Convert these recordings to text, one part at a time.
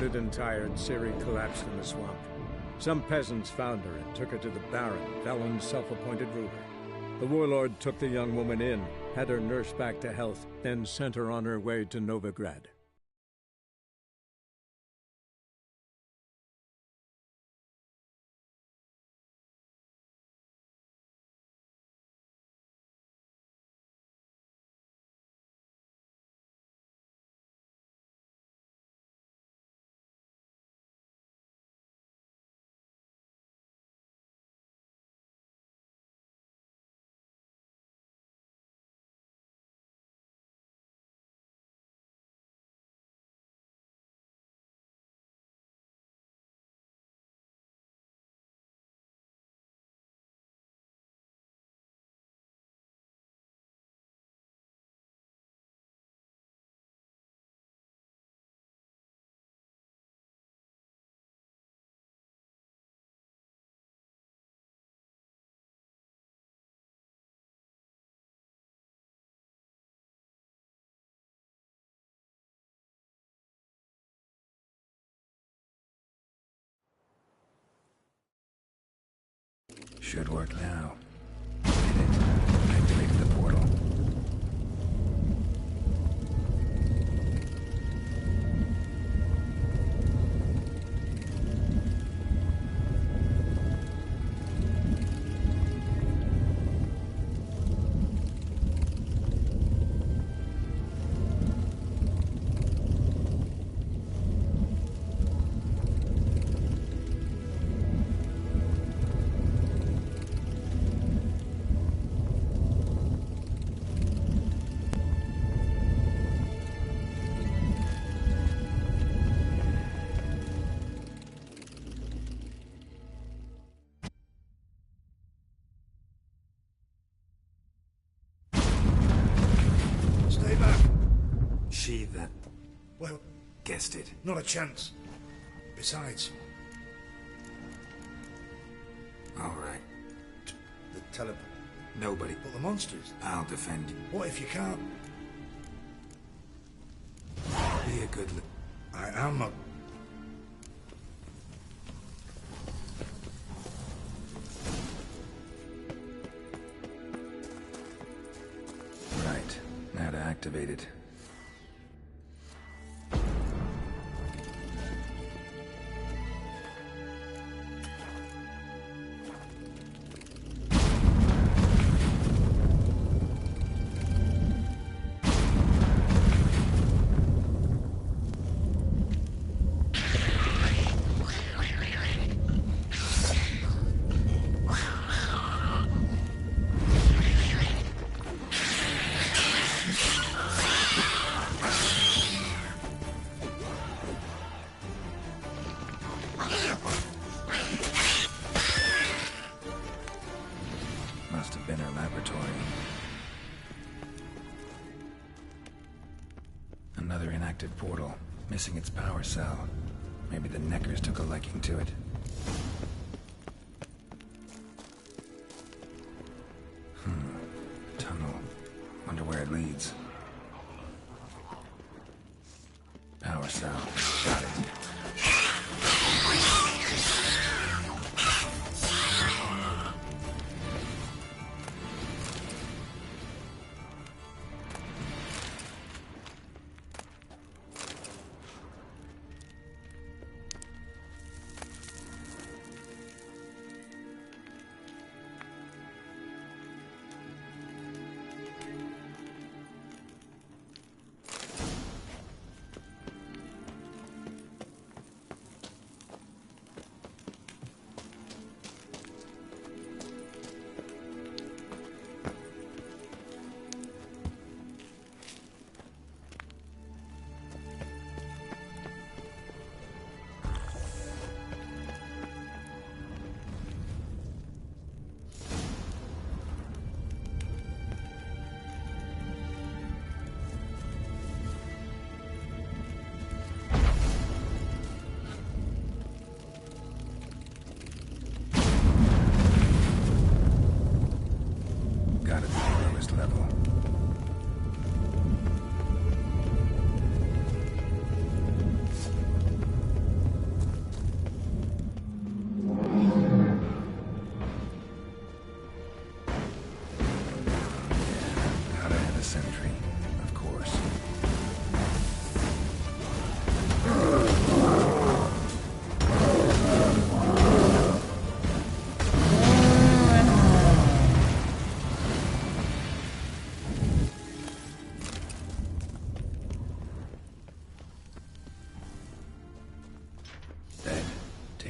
Wounded and tired, Ciri collapsed in the swamp. Some peasants found her and took her to the Baron, Valen's self-appointed ruler. The warlord took the young woman in, had her nursed back to health, then sent her on her way to Novigrad. Should work now. Did it. Activated the portal. She that... Well, guessed it. not a chance. Besides... All right. The teleport. Nobody. But the monsters. I'll defend you. What if you can't? Be a good... I am a... Right. Now to activate it. Must have been her laboratory. Another inactive portal, missing its power cell. Maybe the Neckers took a liking to it. Tunnel. Wonder where it leads. Power cell. Got it.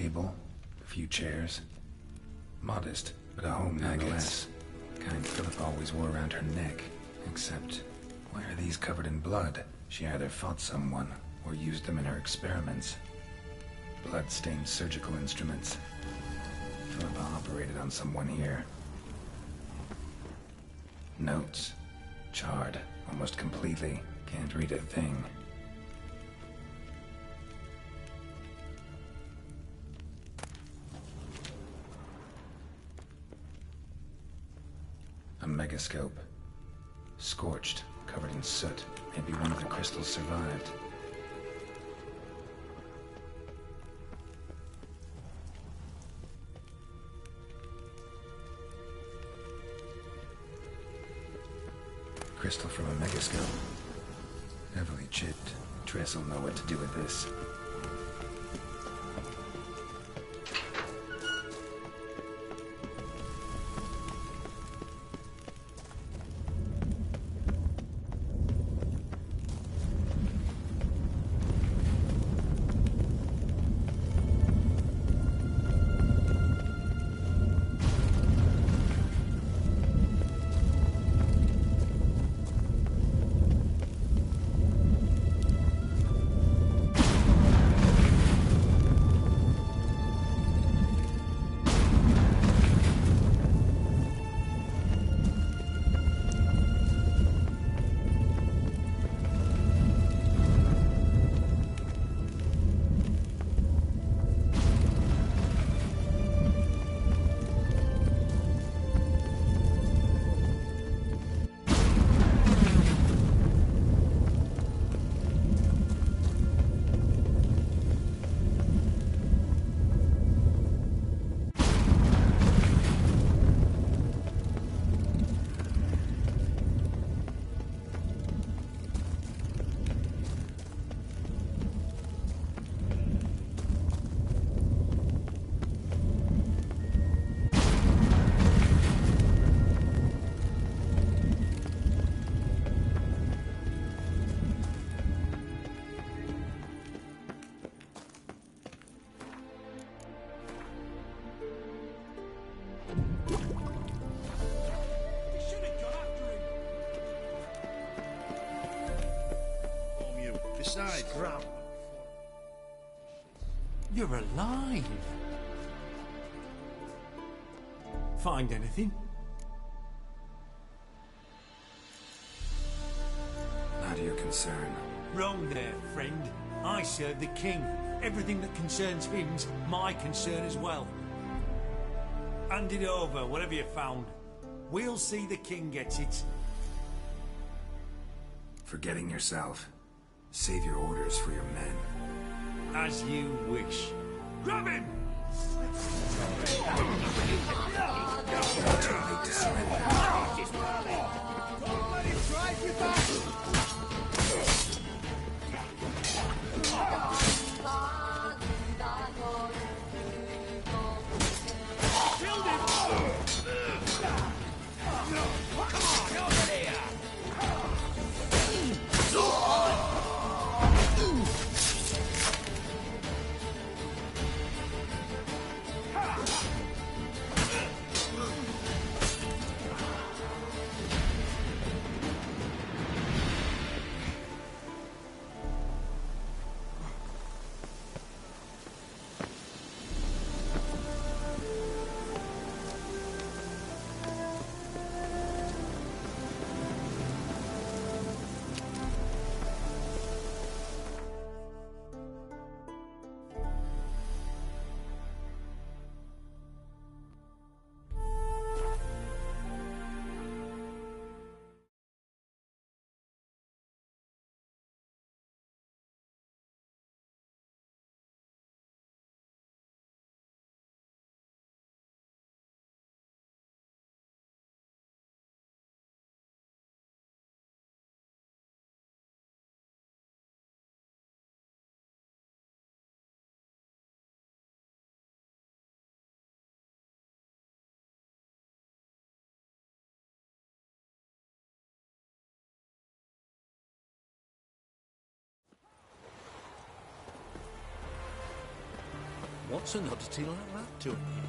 table, a few chairs. Modest, but a home nonetheless. Kind Philip always wore around her neck. Except, why are these covered in blood? She either fought someone, or used them in her experiments. Blood-stained surgical instruments. Philip operated on someone here. Notes. Charred, almost completely. Can't read a thing. A megascope. Scorched, covered in soot. Maybe one of the crystals survived. Crystal from a megascope. Heavily chipped. Tress will know what to do with this. Besides, you're alive. Find anything? Not your concern. Wrong there, friend. I serve the king. Everything that concerns him's my concern as well. Hand it over, whatever you found. We'll see the king gets it. Forgetting yourself. Save your orders for your men. As you wish. Grab him! Not too late to surrender. Don't let him drive you back! Killed him! Come on, over here! What's an oddity like that doing here?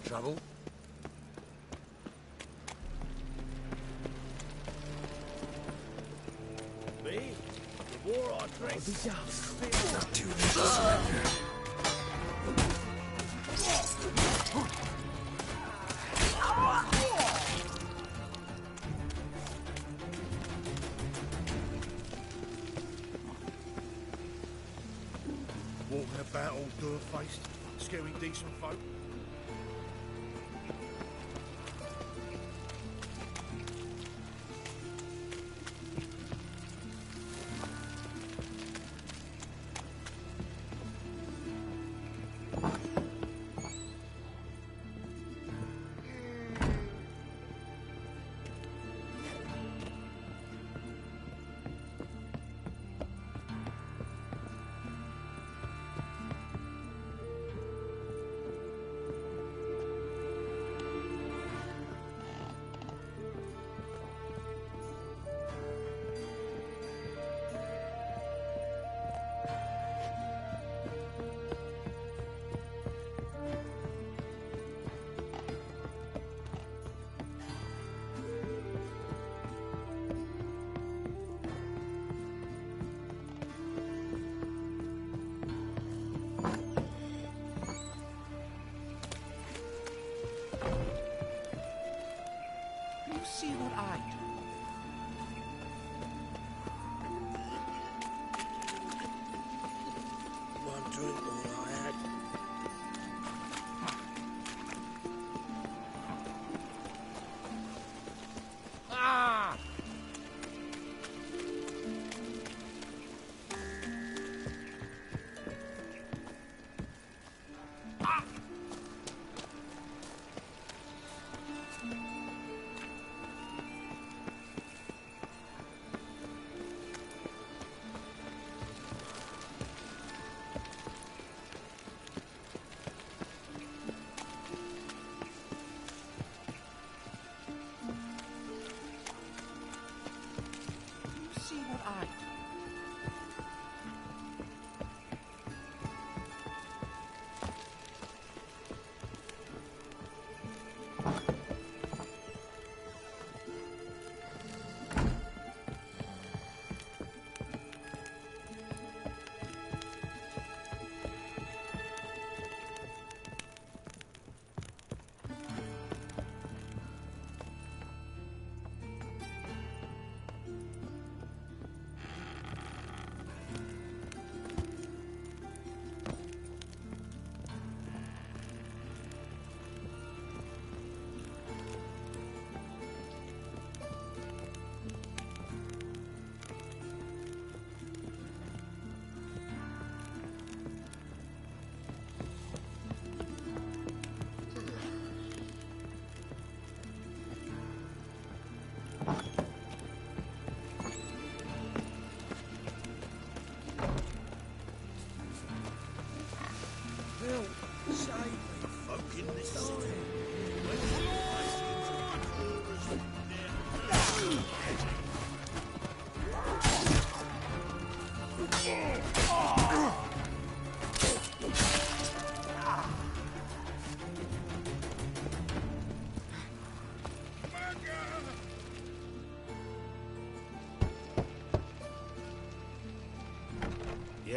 Trouble? Me? The war I drink. Not too late to surrender. Walking about all door-faced, scaring decent folk. See what I do. One drink all I had. Ah!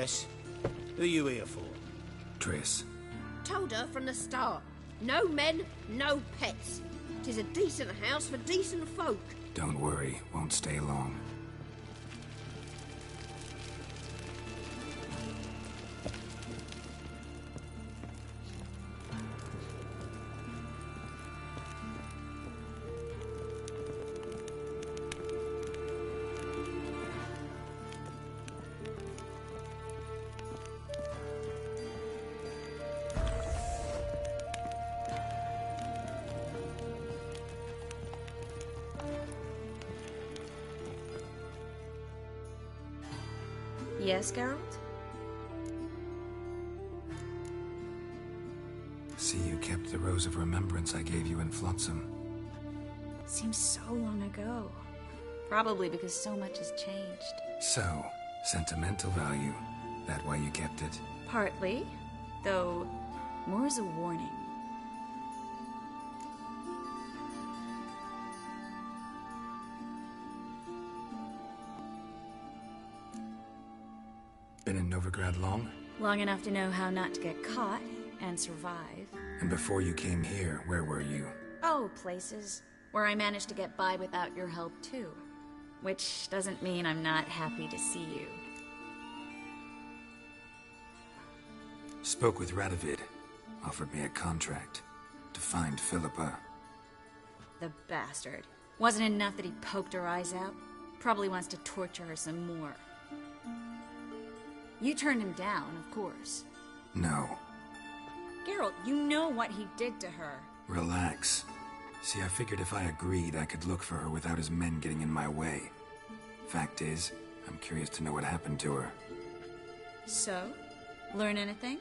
Jess. Who you here for? Triss. Told her from the start. No men, no pets. 'Tis a decent house for decent folk. Don't worry, won't stay long. Yes, Geralt? See, you kept the Rose of Remembrance I gave you in Flotsam. Seems so long ago. Probably because so much has changed. So, sentimental value. That why you kept it? Partly, though more as a warning. Been in Novigrad long? Long enough to know how not to get caught and survive. And before you came here, where were you? Oh, places where I managed to get by without your help too. Which doesn't mean I'm not happy to see you. Spoke with Radovid. Offered me a contract. To find Philippa. The bastard. Wasn't enough that he poked her eyes out? Probably wants to torture her some more. You turned him down, of course. No. Geralt, you know what he did to her. Relax. See, I figured if I agreed, I could look for her without his men getting in my way. Fact is, I'm curious to know what happened to her. So? Learn anything?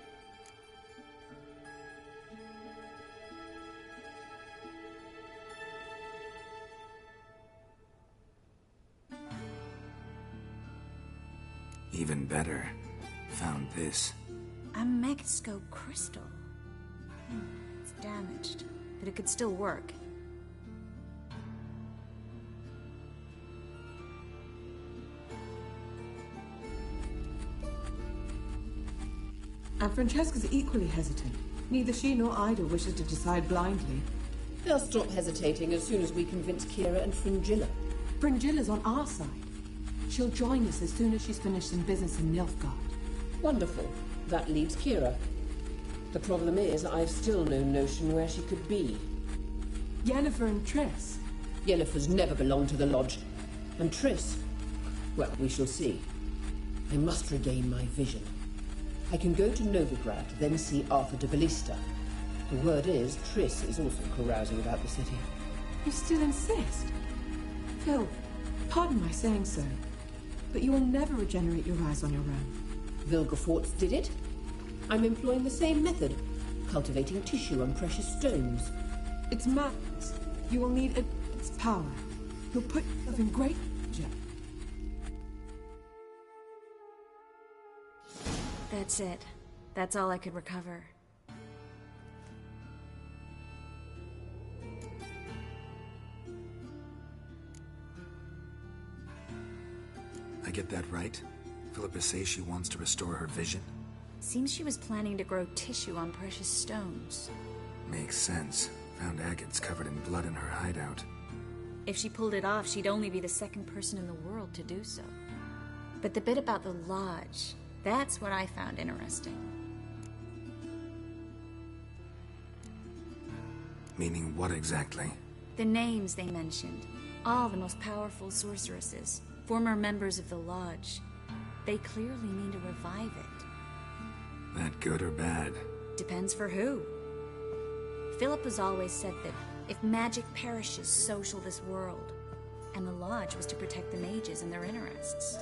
Even better. Found this. A megascope crystal. It's damaged, but it could still work. And Francesca's equally hesitant. Neither she nor Ida wishes to decide blindly. They'll stop hesitating as soon as we convince Kira and Fringilla. Fringilla's on our side. She'll join us as soon as she's finished some business in Nilfgaard. Wonderful. That leaves Kira. The problem is, I've still no notion where she could be. Yennefer and Triss. Yennefer's never belonged to the Lodge. And Triss? Well, we shall see. I must regain my vision. I can go to Novigrad, then see Arthur de Ballista. The word is, Triss is also carousing about the city. You still insist? Phil, pardon my saying so, but you will never regenerate your eyes on your own. Vilgefortz did it. I'm employing the same method, cultivating tissue and precious stones. It's madness. You will need its power. You'll put yourself in great danger. That's it. That's all I could recover. I get that right? Philippa says she wants to restore her vision? Seems she was planning to grow tissue on precious stones. Makes sense. Found agates covered in blood in her hideout. If she pulled it off, she'd only be the second person in the world to do so. But the bit about the Lodge, that's what I found interesting. Meaning what exactly? The names they mentioned. All the most powerful sorceresses. Former members of the Lodge. They clearly mean to revive it. That good or bad? Depends for who. Philip has always said that if magic perishes, so shall this world. And the Lodge was to protect the mages and their interests.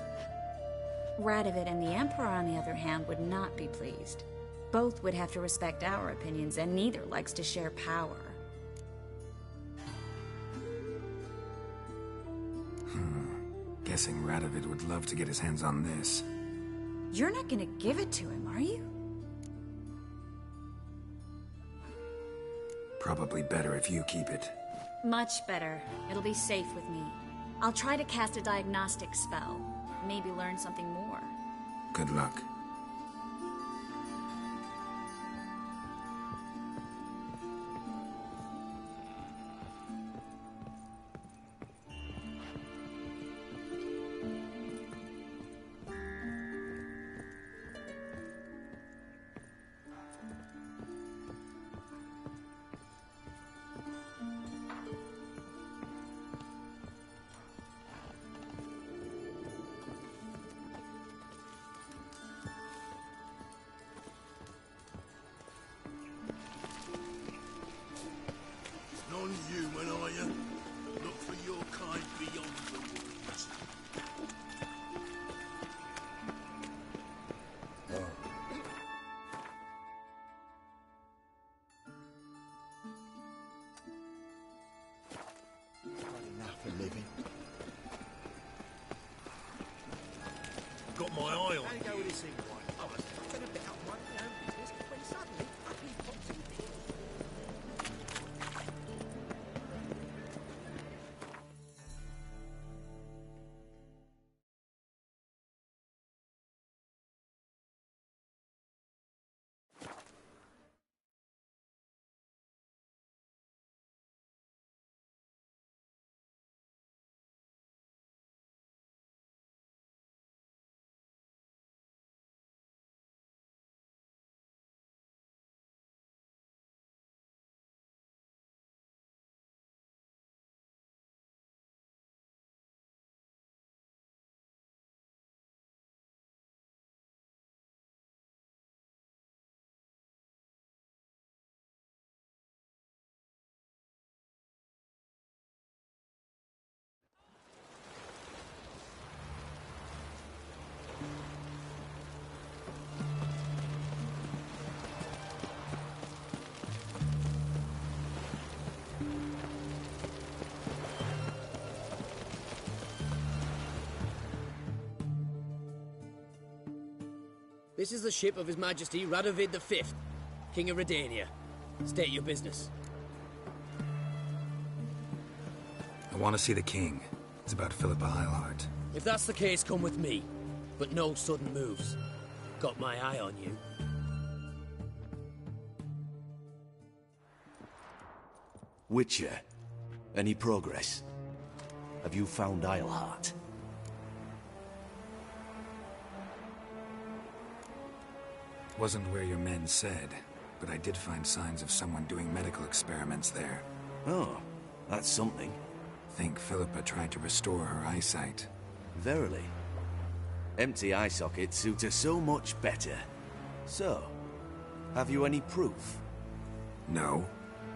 Radovid and the Emperor, on the other hand, would not be pleased. Both would have to respect our opinions, and neither likes to share power. Guessing Radovid would love to get his hands on this. You're not gonna give it to him, are you? Probably better if you keep it. Much better. It'll be safe with me. I'll try to cast a diagnostic spell. Maybe learn something more. Good luck. This is the ship of His Majesty Radovid V, King of Redania. State your business. I want to see the king. It's about Philippa Eilhart. If that's the case, come with me. But no sudden moves. Got my eye on you. Witcher, any progress? Have you found Eilhart? Wasn't where your men said, but I did find signs of someone doing medical experiments there. Oh, that's something. Think Philippa tried to restore her eyesight. Verily. Empty eye sockets suit her so much better. So, have you any proof? No,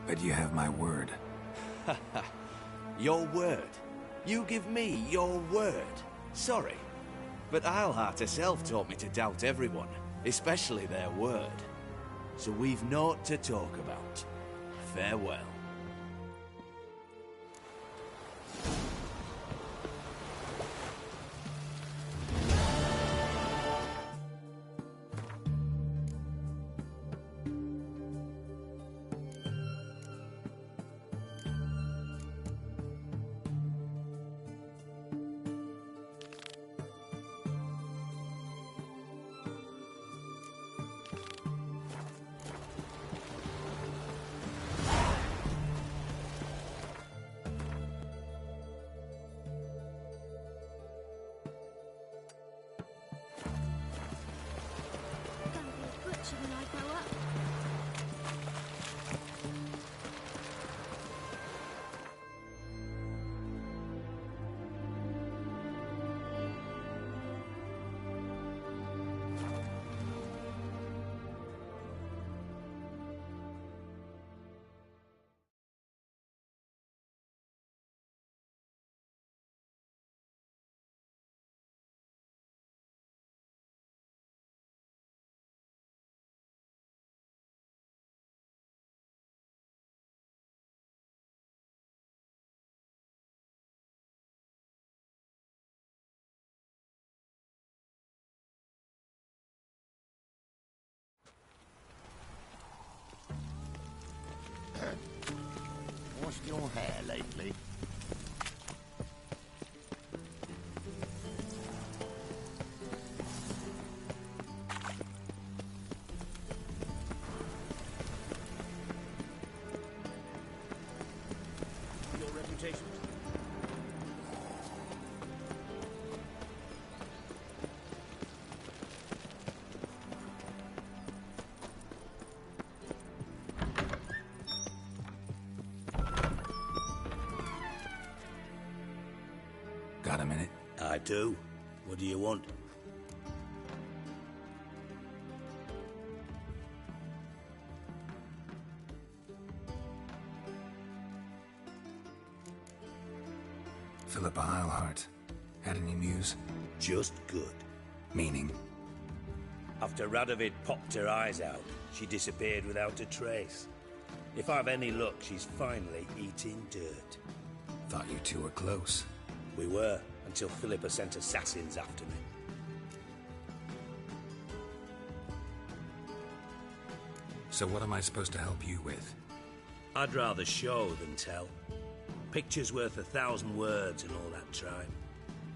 but you have my word. Haha. Your word? You give me your word? Sorry, but Eilhart herself taught me to doubt everyone, especially their word. So we've naught to talk about. Farewell. When I grow up. Washed your hair lately? Your reputation. Got a minute? I do. What do you want? Philippa Eilhart. Had any news? Just good. Meaning? After Radovid popped her eyes out, she disappeared without a trace. If I've any luck, she's finally eating dirt. Thought you two were close. We were, until Philippa sent assassins after me. So what am I supposed to help you with? I'd rather show than tell. Picture's worth 1,000 words and all that tribe.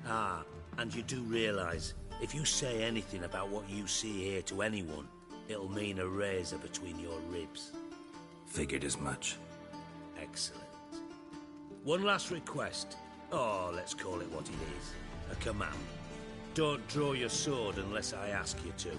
Ah, and you do realise, if you say anything about what you see here to anyone, it'll mean a razor between your ribs. Figured as much. Excellent. One last request. Oh, let's call it what it is. A command. Don't draw your sword unless I ask you to.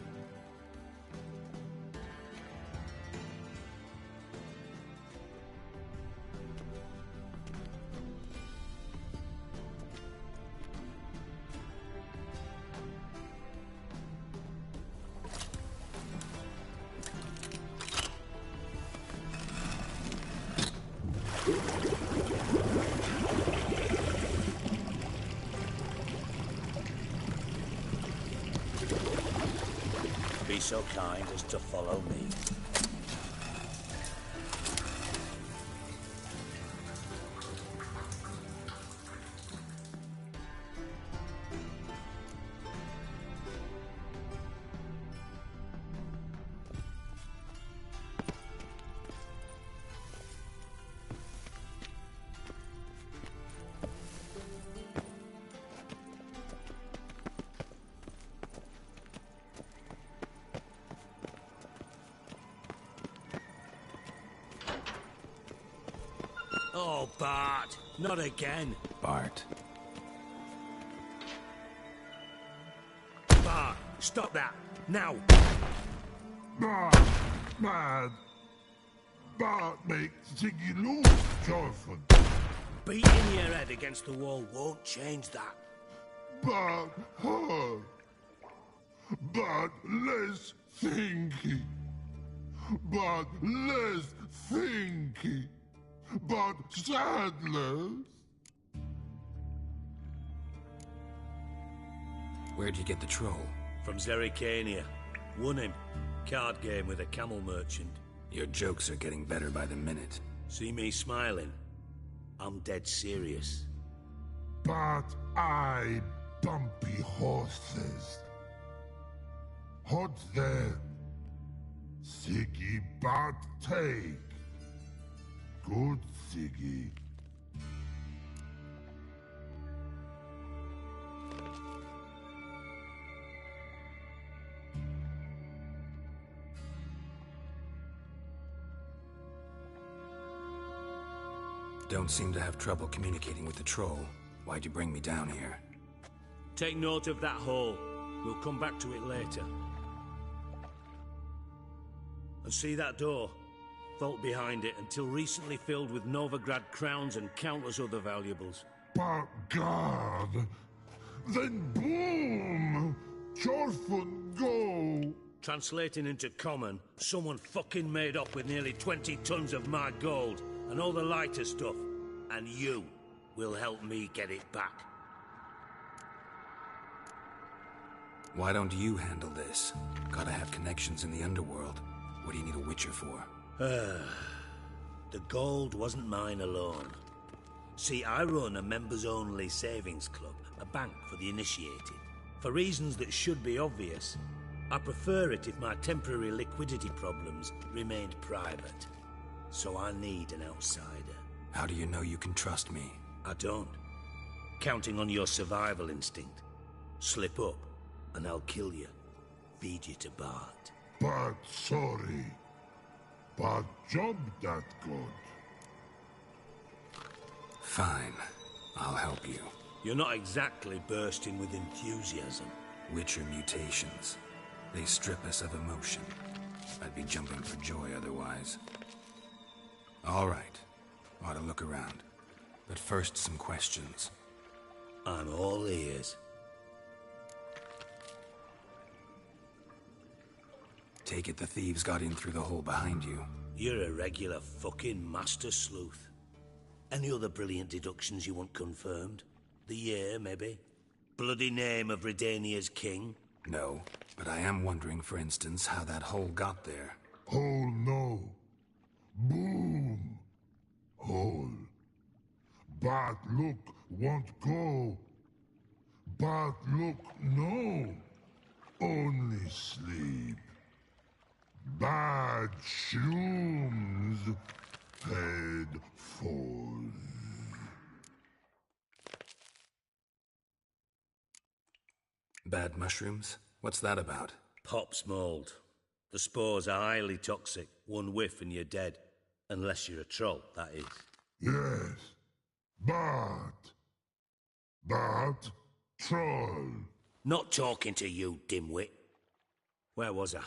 Be so kind as to follow me. Oh, Bart, not again. Bart. Bart, stop that, now. Bart, mad. Bart makes Ziggy lose, Jonathan. Beating your head against the wall won't change that. Bart hard. Bart less thinky. Bart less thinky. Bart sadless. Where'd you get the troll? From Zerrikania. Won him. Card game with a camel merchant. Your jokes are getting better by the minute. See me smiling? I'm dead serious. But I bumpy horses. Hot there. Siggy but take. Good Siggy. Don't seem to have trouble communicating with the troll. Why'd you bring me down here? Take note of that hole. We'll come back to it later. And see that door? Vault behind it, until recently filled with Novigrad crowns and countless other valuables. But God, then boom! Chorfun go! Translating into common, someone fucking made off with nearly 20 tons of my gold, and all the lighter stuff. And you will help me get it back. Why don't you handle this? Gotta have connections in the underworld. What do you need a witcher for? The gold wasn't mine alone. See, I run a members-only savings club, a bank for the initiated. For reasons that should be obvious, I prefer it if my temporary liquidity problems remained private. So I need an outsider. How do you know you can trust me? I don't. Counting on your survival instinct. Slip up, and I'll kill you. Feed you to Bart. But sorry. But job that good. Fine. I'll help you. You're not exactly bursting with enthusiasm. Witcher mutations. They strip us of emotion. I'd be jumping for joy otherwise. All right. Ought to look around. But first, some questions. I'm all ears. Take it the thieves got in through the hole behind you. You're a regular fucking master sleuth. Any other brilliant deductions you want confirmed? The year, maybe? Bloody name of Redania's king? No, but I am wondering, for instance, how that hole got there. Hole no. Boom. Hole. But look won't go. But look no. Only sleep. Bad shrooms. Head falls. Bad mushrooms? What's that about? Pops mold. The spores are highly toxic. One whiff and you're dead. Unless you're a troll, that is. Yes. But troll. Not talking to you, dimwit. Where was I?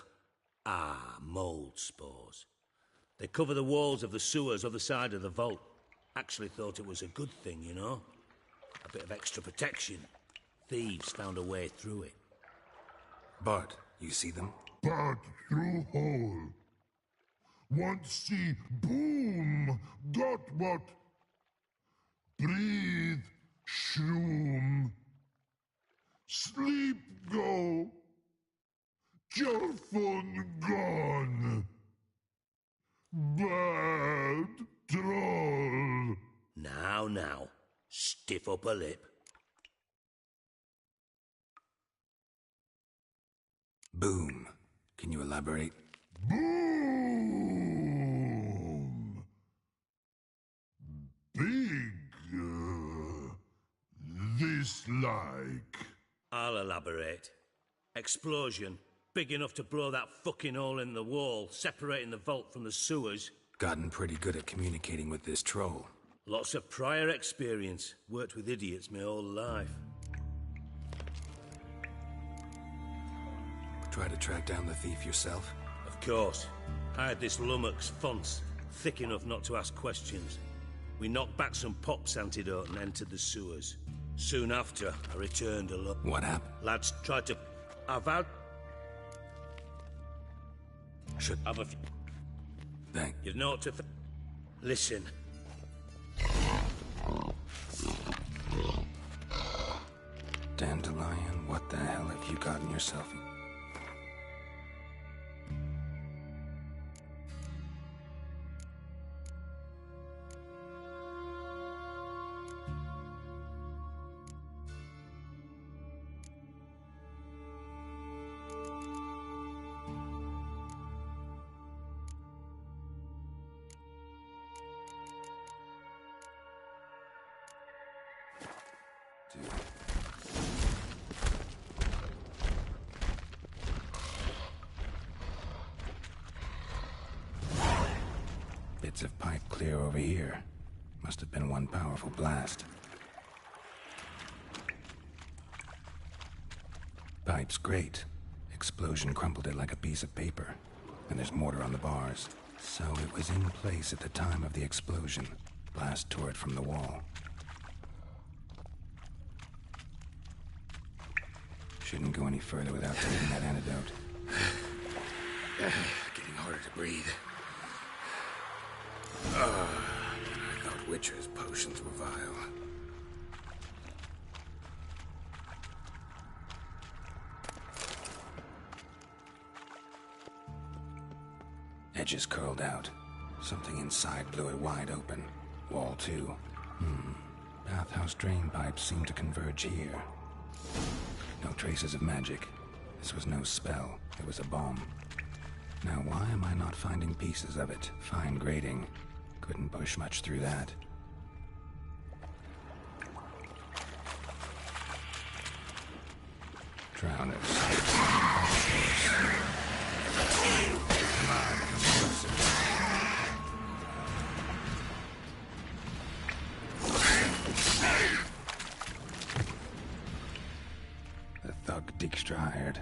Ah, mold spores. They cover the walls of the sewers other side of the vault. Actually thought it was a good thing, you know? A bit of extra protection. Thieves found a way through it. Bart, you see them? But through hole. Want see boom. Got what? Breathe. Shroom. Sleep go. Your phone gone. Bad troll. Now. Stiff up a lip. Boom. Can you elaborate? Boom. Big. This like. I'll elaborate. Explosion. Big enough to blow that fucking hole in the wall, separating the vault from the sewers. Gotten pretty good at communicating with this troll. Lots of prior experience. Worked with idiots my whole life. Try to track down the thief yourself? Of course. I had this lummox Fonce, thick enough not to ask questions. We knocked back some Pop's antidote and entered the sewers. Soon after, I returned alone. What happened? Lads tried to... I've had... Should... Have a... Thank... You've naught to... Listen. Dandelion, what the hell have you gotten yourself in? Bits of pipe clear over here. Must have been one powerful blast. Pipe's great. Explosion crumpled it like a piece of paper. And there's mortar on the bars. So it was in place at the time of the explosion. Blast tore it from the wall. Shouldn't go any further without taking that antidote. Getting harder to breathe. I thought Witcher's potions were vile. Edges curled out. Something inside blew it wide open. Wall too. Bathhouse drain pipes seem to converge here. No traces of magic. This was no spell. It was a bomb. Now why am I not finding pieces of it? Fine grating. Couldn't push much through that. Drowners. Come on, come closer. The thug Dijkstra hired.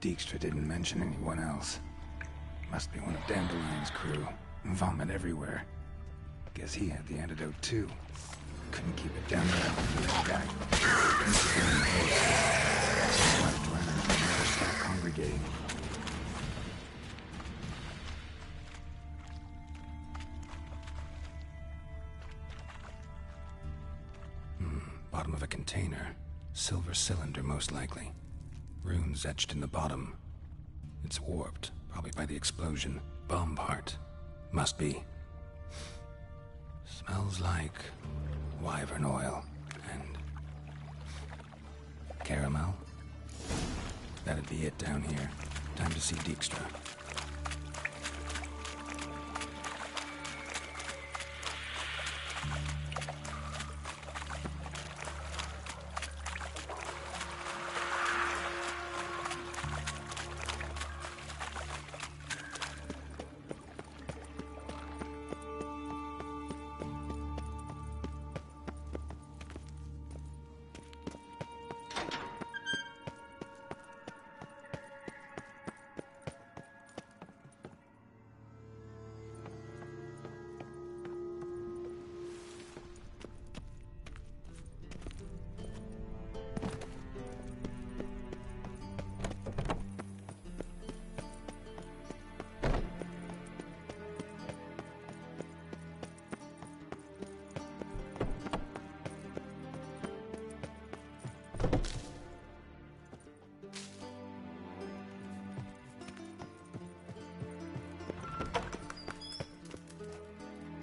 Dijkstra didn't mention anyone else. Must be one of Dandelion's crew. Vomit everywhere. Guess he had the antidote too. Couldn't keep it down without the guy. Drowners never stop congregating. Bottom of a container. Silver cylinder, most likely. Runes etched in the bottom. It's warped, probably by the explosion. Bomb part. Must be. Smells like wyvern oil and caramel. That'd be it down here. Time to see Dijkstra.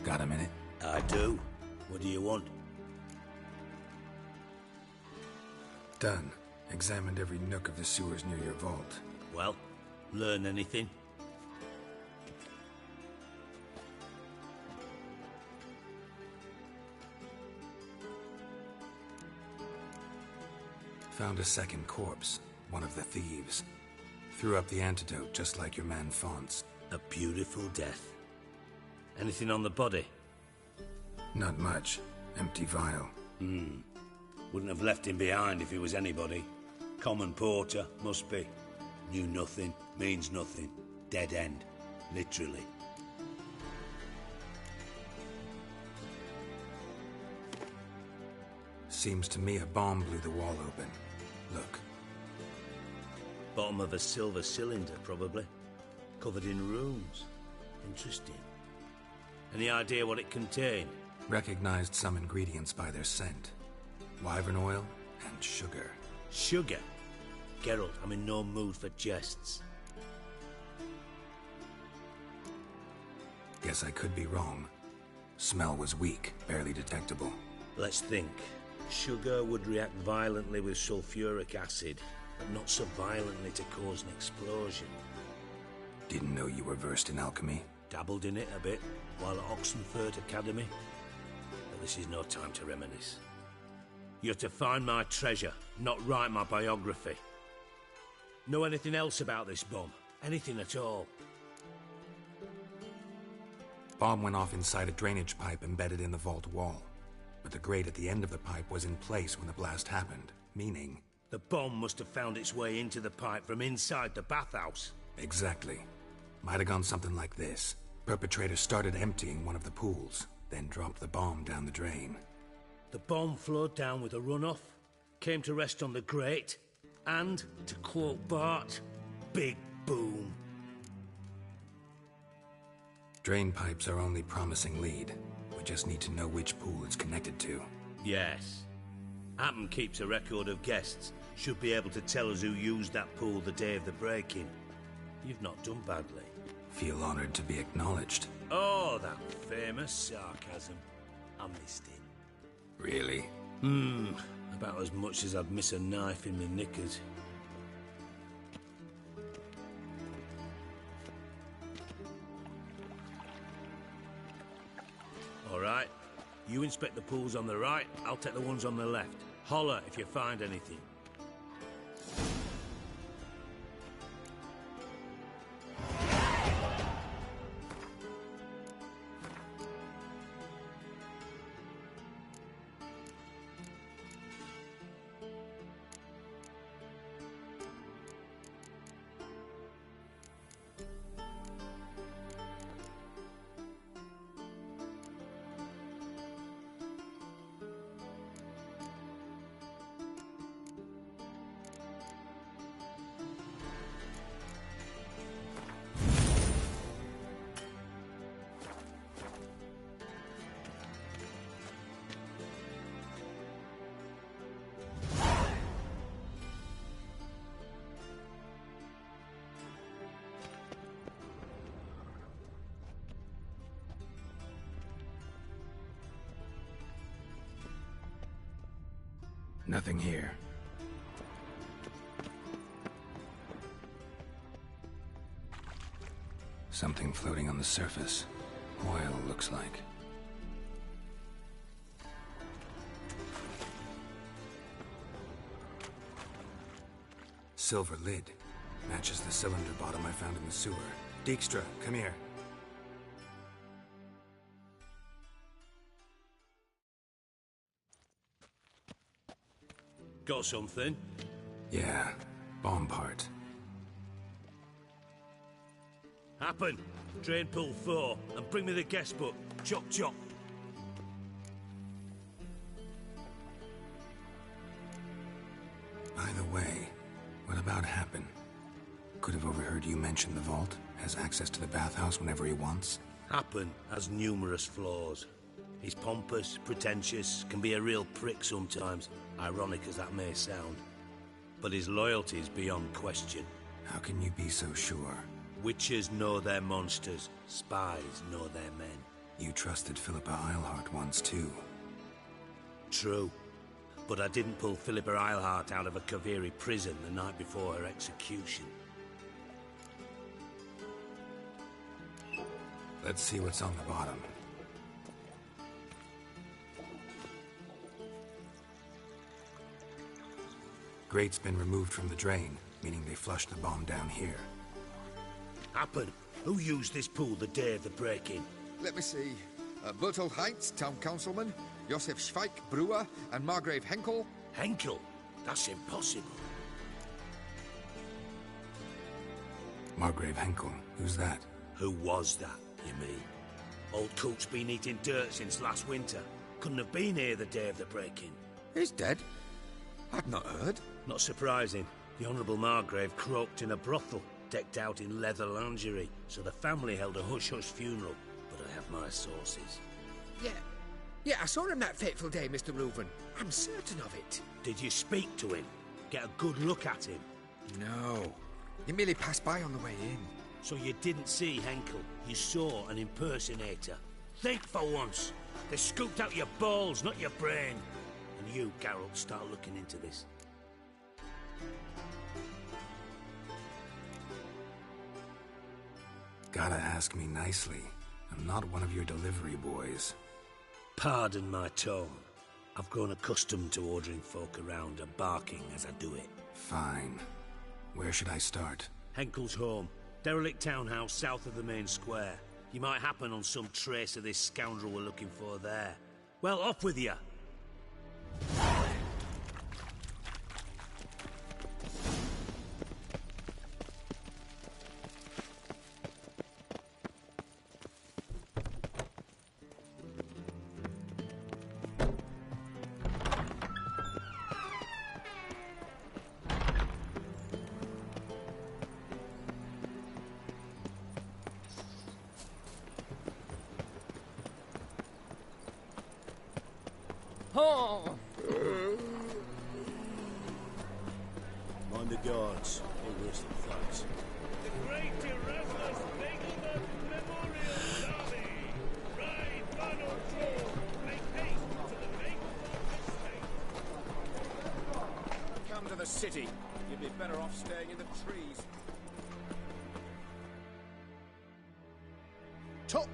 Got a minute? I do. What do you want? Done. Examined every nook of the sewers near your vault. Well, learn anything? Found a second corpse, one of the thieves. Threw up the antidote just like your man Fonz. A beautiful death. Anything on the body? Not much. Empty vial. Wouldn't have left him behind if he was anybody. Common porter, must be. Knew nothing, means nothing. Dead end. Literally. Seems to me a bomb blew the wall open. Look. Bottom of a silver cylinder, probably. Covered in runes. Interesting. Any idea what it contained? Recognized some ingredients by their scent. Wyvern oil and sugar. Sugar? Geralt, I'm in no mood for jests. Guess I could be wrong. Smell was weak, barely detectable. Let's think. Sugar would react violently with sulfuric acid, but not so violently to cause an explosion. Didn't know you were versed in alchemy. Dabbled in it a bit while at Oxenford Academy. But this is no time to reminisce. You're to find my treasure, not write my biography. Know anything else about this bomb? Anything at all? Bomb went off inside a drainage pipe embedded in the vault wall. But the grate at the end of the pipe was in place when the blast happened, meaning... The bomb must have found its way into the pipe from inside the bathhouse. Exactly. Might have gone something like this. Perpetrator started emptying one of the pools, then dropped the bomb down the drain. The bomb flowed down with a runoff, came to rest on the grate, and, to quote Bart, big boom. Drain pipes are only promising lead. We just need to know which pool it's connected to. Yes. Appen keeps a record of guests. Should be able to tell us who used that pool the day of the break-in. You've not done badly. Feel honored to be acknowledged. Oh, that famous sarcasm. I missed it. Really? About as much as I'd miss a knife in my knickers. All right. You inspect the pools on the right, I'll take the ones on the left. Holler if you find anything. Nothing here. Something floating on the surface. Oil, looks like. Silver lid. Matches the cylinder bottom I found in the sewer. Dijkstra, come here. Got something? Yeah, bomb part. Happen. Drain pool 4, and bring me the guest book. Chop chop. By the way, what about Happen? Could have overheard you mention the vault. Has access to the bathhouse whenever he wants. Happen has numerous flaws. He's pompous, pretentious, can be a real prick sometimes, ironic as that may sound. But his loyalty is beyond question. How can you be so sure? Witches know their monsters, spies know their men. You trusted Philippa Eilhart once too. True. But I didn't pull Philippa Eilhart out of a Kaviri prison the night before her execution. Let's see what's on the bottom. Grate's been removed from the drain, meaning they flushed the bomb down here. Happen. Who used this pool the day of the break-in? Let me see. Bertold Heinz, town councilman, Josef Schweik, brewer, and Margrave Henkel. Henkel? That's impossible. Margrave Henkel? Who's that? Who was that, you mean? Old Coot's been eating dirt since last winter. Couldn't have been here the day of the break-in. He's dead? I'd not heard. Not surprising. The Honourable Margrave croaked in a brothel, decked out in leather lingerie, so the family held a hush-hush funeral. But I have my sources. Yeah, I saw him that fateful day, Mr. Reuven. I'm certain of it. Did you speak to him? Get a good look at him? No. He merely passed by on the way in. So you didn't see Henkel? You saw an impersonator? Think for once. They scooped out your balls, not your brain. And you, Geralt, start looking into this. Gotta ask me nicely. I'm not one of your delivery boys. Pardon my tone. I've grown accustomed to ordering folk around and barking as I do it. Fine. Where should I start? Henkel's home. Derelict townhouse south of the main square. You might happen on some trace of this scoundrel we're looking for there. Well, off with you! Mind the guards. They're worse than thugs. The Great Erasmus Nagelman Memorial Derby! Ride, run or draw! Make haste to the Nagelman estate! Come to the city. You'd be better off staying in the trees. Top!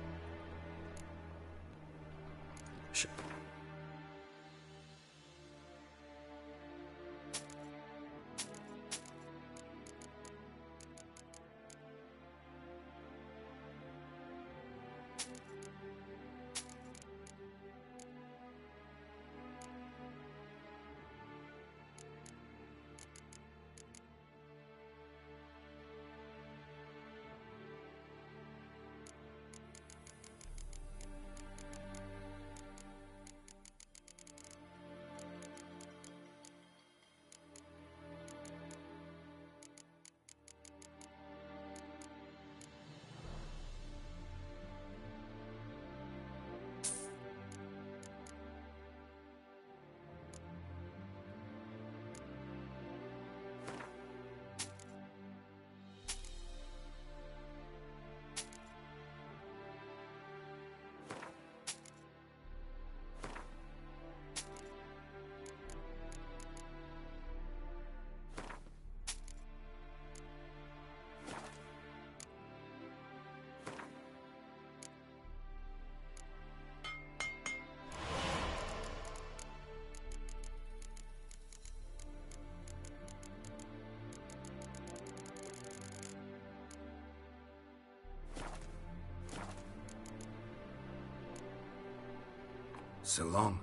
So long.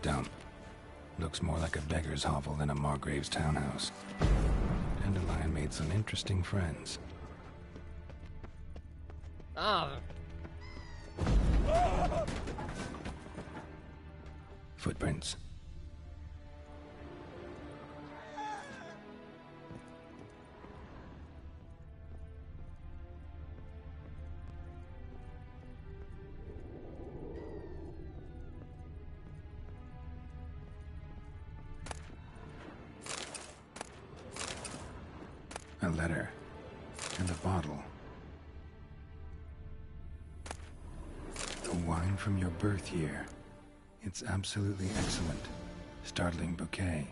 Dump. Looks more like a beggar's hovel than a Margrave's townhouse. Dandelion made some interesting friends. Ah. Footprints. A letter. And a bottle. The wine from your birth year. It's absolutely excellent. Startling bouquet.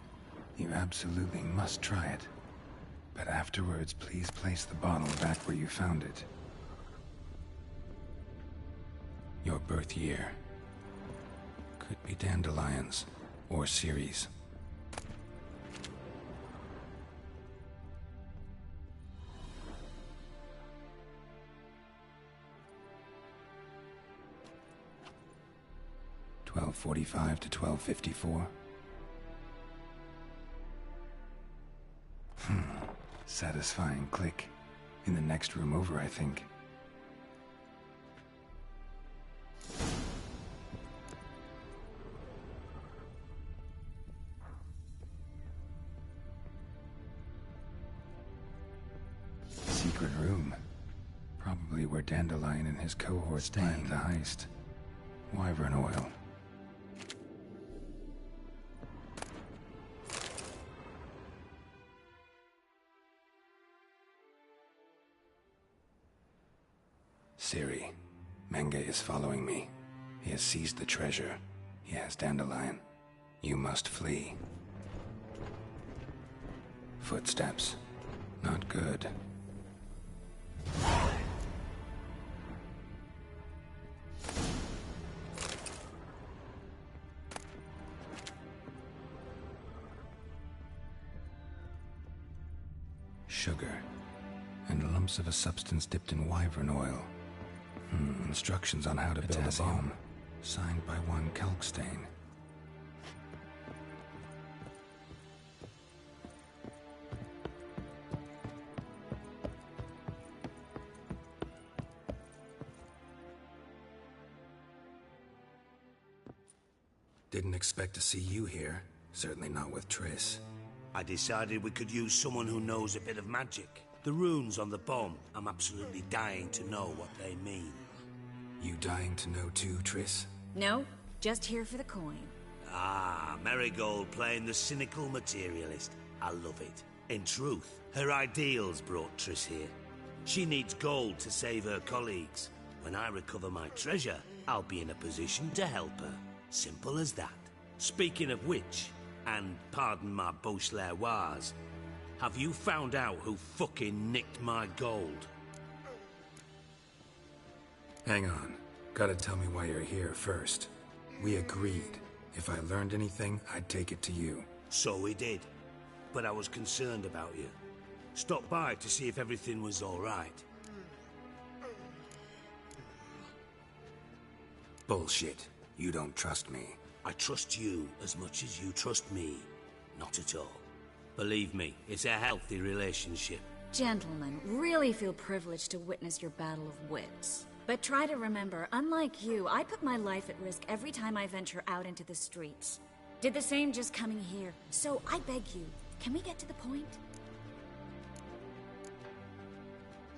You absolutely must try it. But afterwards, please place the bottle back where you found it. Your birth year. Could be dandelions or Ceres. $12:45 to $12:54. Satisfying click. In the next room over, I think. Secret room. Probably where Dandelion and his cohorts planned the heist. Wyvern oil. Ciri, Menge is following me. He has seized the treasure. He has Dandelion. You must flee. Footsteps. Not good. Sugar. And lumps of a substance dipped in wyvern oil. Instructions on how to build a bomb. Signed by one Kalkstain. Didn't expect to see you here. Certainly not with Triss. I decided we could use someone who knows a bit of magic. The runes on the bomb, I'm absolutely dying to know what they mean. You dying to know too, Triss? No, just here for the coin. Ah, Marigold playing the cynical materialist. I love it. In truth, her ideals brought Triss here. She needs gold to save her colleagues. When I recover my treasure, I'll be in a position to help her. Simple as that. Speaking of which, and pardon my Beauclervoise, have you found out who fucking nicked my gold? Hang on. Gotta tell me why you're here first. We agreed. If I learned anything, I'd take it to you. So we did. But I was concerned about you. Stopped by to see if everything was all right. Bullshit. You don't trust me. I trust you as much as you trust me. Not at all. Believe me, it's a healthy relationship. Gentlemen, really feel privileged to witness your battle of wits. But try to remember, unlike you, I put my life at risk every time I venture out into the streets. Did the same just coming here. So I beg you, can we get to the point?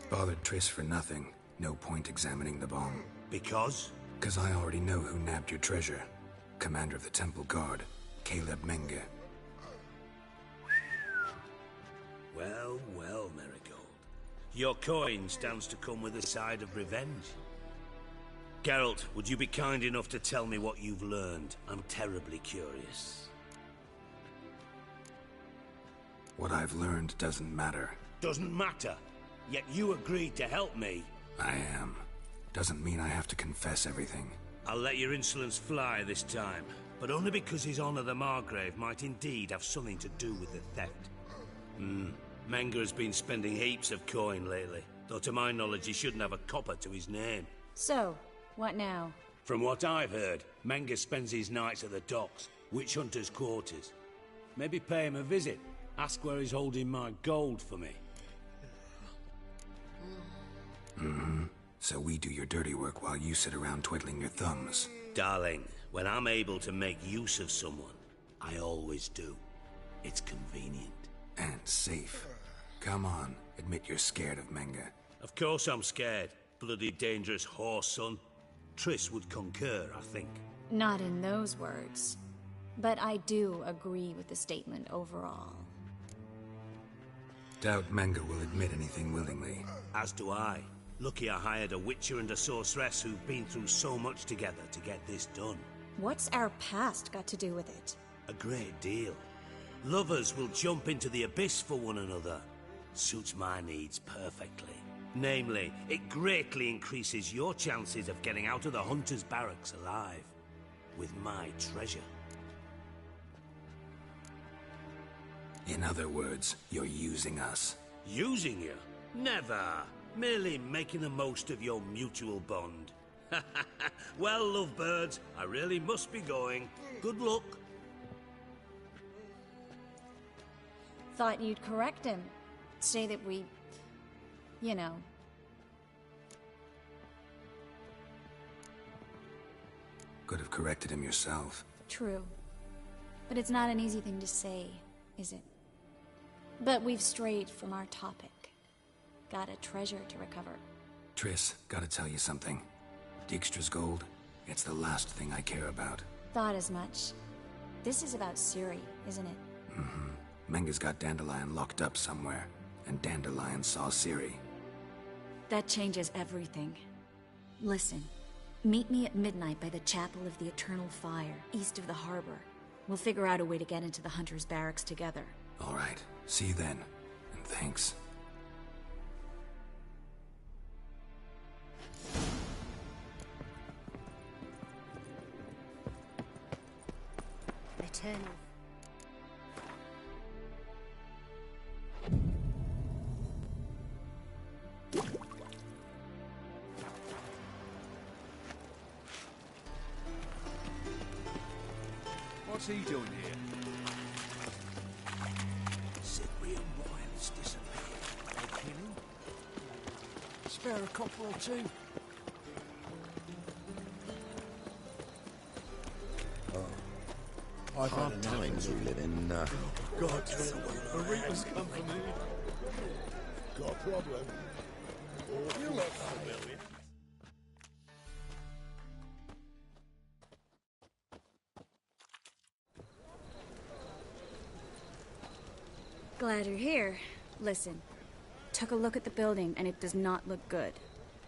Bothered Triss for nothing. No point examining the bomb. Because? Because I already know who nabbed your treasure. Commander of the Temple Guard, Caleb Menge. Well, well, Marigold. Your coin stands to come with a side of revenge. Geralt, would you be kind enough to tell me what you've learned? I'm terribly curious. What I've learned doesn't matter. Doesn't matter? Yet you agreed to help me. I am. Doesn't mean I have to confess everything. I'll let your insolence fly this time, but only because His Honor the Margrave might indeed have something to do with the theft. Menge has been spending heaps of coin lately, though to my knowledge he shouldn't have a copper to his name. So, what now? From what I've heard, Menge spends his nights at the docks, witch hunters' quarters. Maybe pay him a visit, ask where he's holding my gold for me. So we do your dirty work while you sit around twiddling your thumbs. Darling, when I'm able to make use of someone, I always do. It's convenient. And safe. Come on, admit you're scared of Menga. Of course I'm scared. Bloody dangerous horse, son. Triss would concur, I think. Not in those words. But I do agree with the statement overall. Doubt Menga will admit anything willingly. As do I. Lucky I hired a witcher and a sorceress who've been through so much together to get this done. What's our past got to do with it? A great deal. Lovers will jump into the abyss for one another. Suits my needs perfectly. Namely, it greatly increases your chances of getting out of the hunter's barracks alive. With my treasure. In other words, you're using us. Using you? Never. Merely making the most of your mutual bond. Well, lovebirds, I really must be going. Good luck. Thought you'd correct him. Say that we... you know... Could have corrected him yourself. True. But it's not an easy thing to say, is it? But we've strayed from our topic. Got a treasure to recover. Triss, gotta tell you something. Dijkstra's gold, it's the last thing I care about. Thought as much. This is about Ciri, isn't it? Mm-hmm. Menga's got Dandelion locked up somewhere, and Dandelion saw Ciri. That changes everything. Listen, meet me at midnight by the Chapel of the Eternal Fire, east of the harbor. We'll figure out a way to get into the Hunter's barracks together. All right, see you then, and thanks. Eternal. What's he doing here? Cyprian Wiles disappeared. No kidding? Spare a copper or two? I've had times we live in, God, burritos come for me. Got a problem? You look familiar. Glad you're here. Listen, took a look at the building and it does not look good.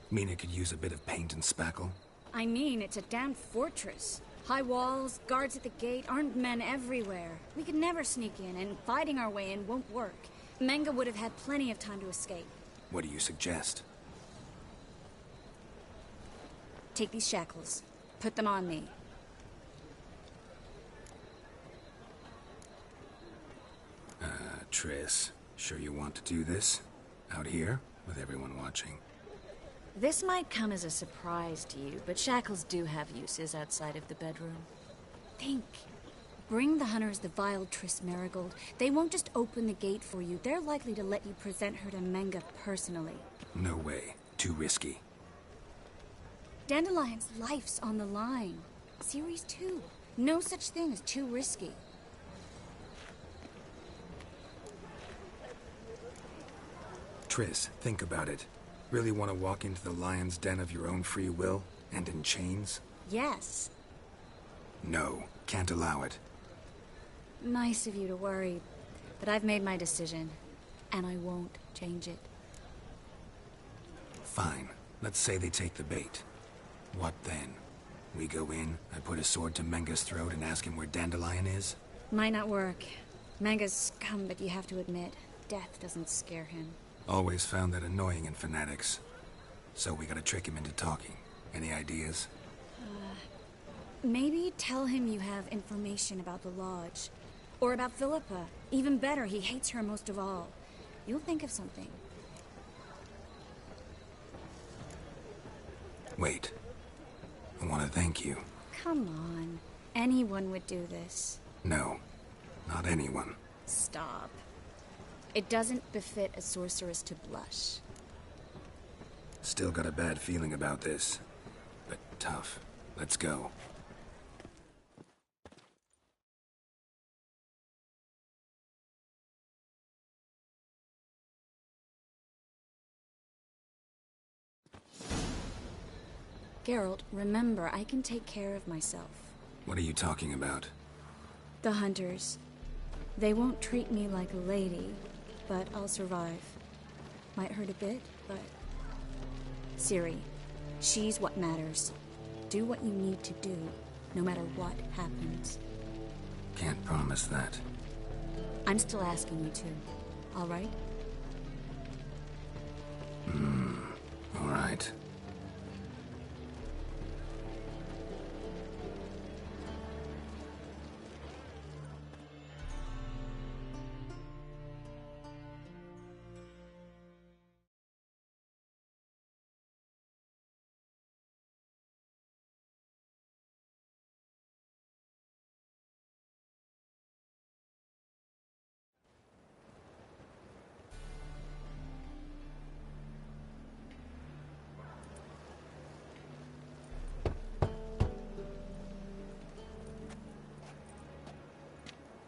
Mean it could use a bit of paint and spackle? I mean, it's a damn fortress. High walls, guards at the gate, armed men everywhere. We could never sneak in, and fighting our way in won't work. Menga would have had plenty of time to escape. What do you suggest? Take these shackles. Put them on me. Triss, sure you want to do this? Out here, with everyone watching? This might come as a surprise to you, but shackles do have uses outside of the bedroom. Think. Bring the hunters the vile Triss Marigold. They won't just open the gate for you. They're likely to let you present her to Menga personally. No way. Too risky. Dandelion's life's on the line. Ciri's too. No such thing as too risky. Triss, think about it. Really want to walk into the lion's den of your own free will, and in chains? Yes. No, can't allow it. Nice of you to worry, but I've made my decision, and I won't change it. Fine. Let's say they take the bait. What then? We go in, I put a sword to Menga's throat and ask him where Dandelion is? Might not work. Menga's scum, but you have to admit, death doesn't scare him. Always found that annoying in fanatics. So we gotta trick him into talking. Any ideas? Maybe tell him you have information about the Lodge. Or about Philippa. Even better, he hates her most of all. You'll think of something. Wait. I want to thank you. Come on. Anyone would do this. No. Not anyone. Stop. It doesn't befit a sorceress to blush. Still got a bad feeling about this. But tough. Let's go. Geralt, remember, I can take care of myself. What are you talking about? The hunters. They won't treat me like a lady, but I'll survive. Might hurt a bit, but... Ciri, she's what matters. Do what you need to do, no matter what happens. Can't promise that. I'm still asking you to, all right? All right.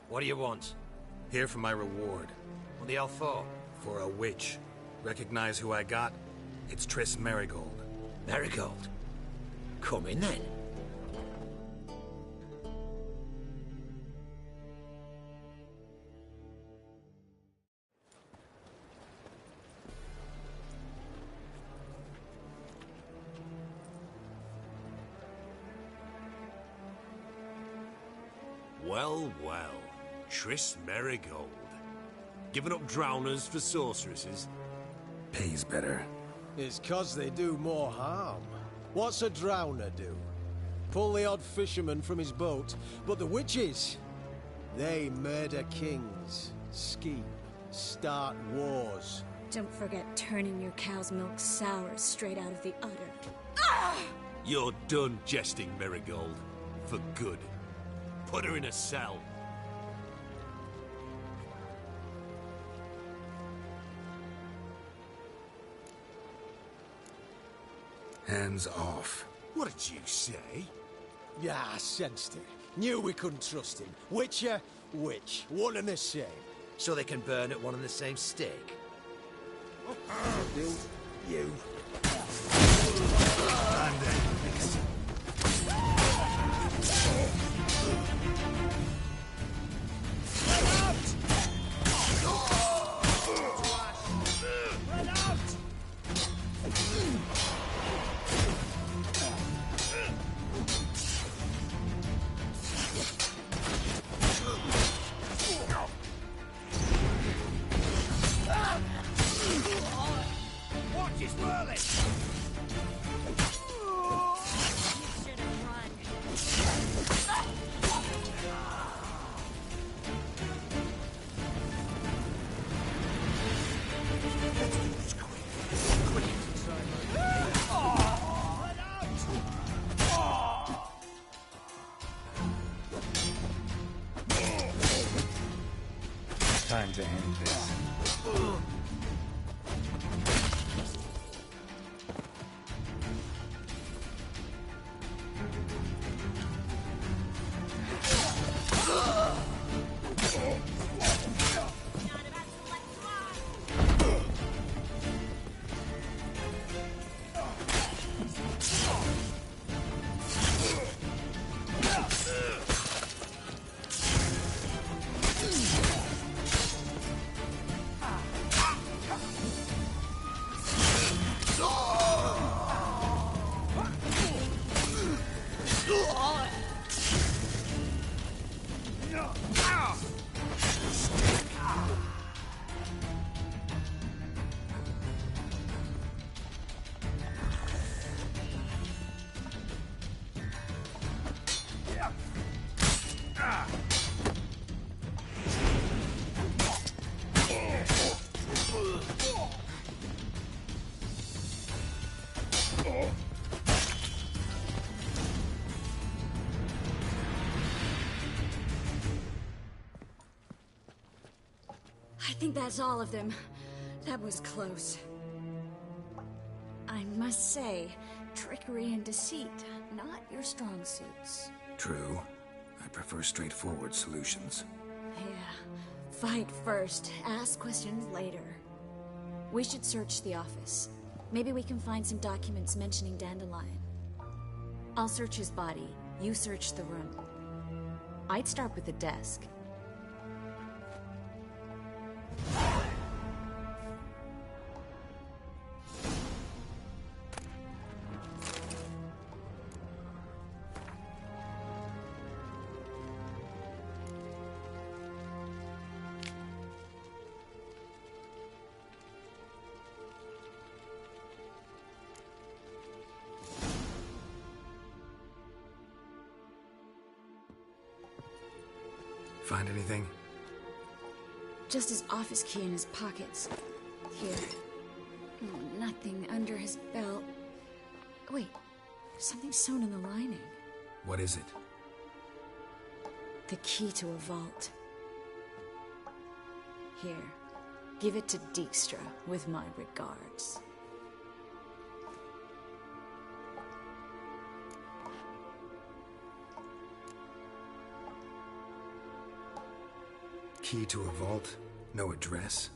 What do you want? Here for my reward. What the hell for? For a witch. Recognize who I got? It's Triss Merigold. Merigold? Come in then. Well, well. Triss Merigold. Giving up drowners for sorceresses? Pays better. It's 'cause they do more harm. What's a drowner do? Pull the odd fisherman from his boat. But the witches, they murder kings, scheme, start wars. Don't forget turning your cow's milk sour straight out of the udder. You're done jesting, Merigold. For good. Put her in a cell. Hands off. What did you say? Yeah, I sensed it. Knew we couldn't trust him. Witcher, witch. One and the same. So they can burn at one and the same stake? Do you. Watch his whirling! Time to end this. I think that's all of them. That was close. I'm must say, trickery and deceit, not your strong suits. True. I prefer straightforward solutions. Yeah. Fight first, ask questions later. We should search the office. Maybe we can find some documents mentioning Dandelion. I'll search his body, you search the room. I'd start with the desk. Find anything? Just his office key in his pockets. Here. Oh, nothing under his belt. Wait, something sewn in the lining. What is it? The key to a vault. Here, give it to Dijkstra with my regards. Key to a vault? No address?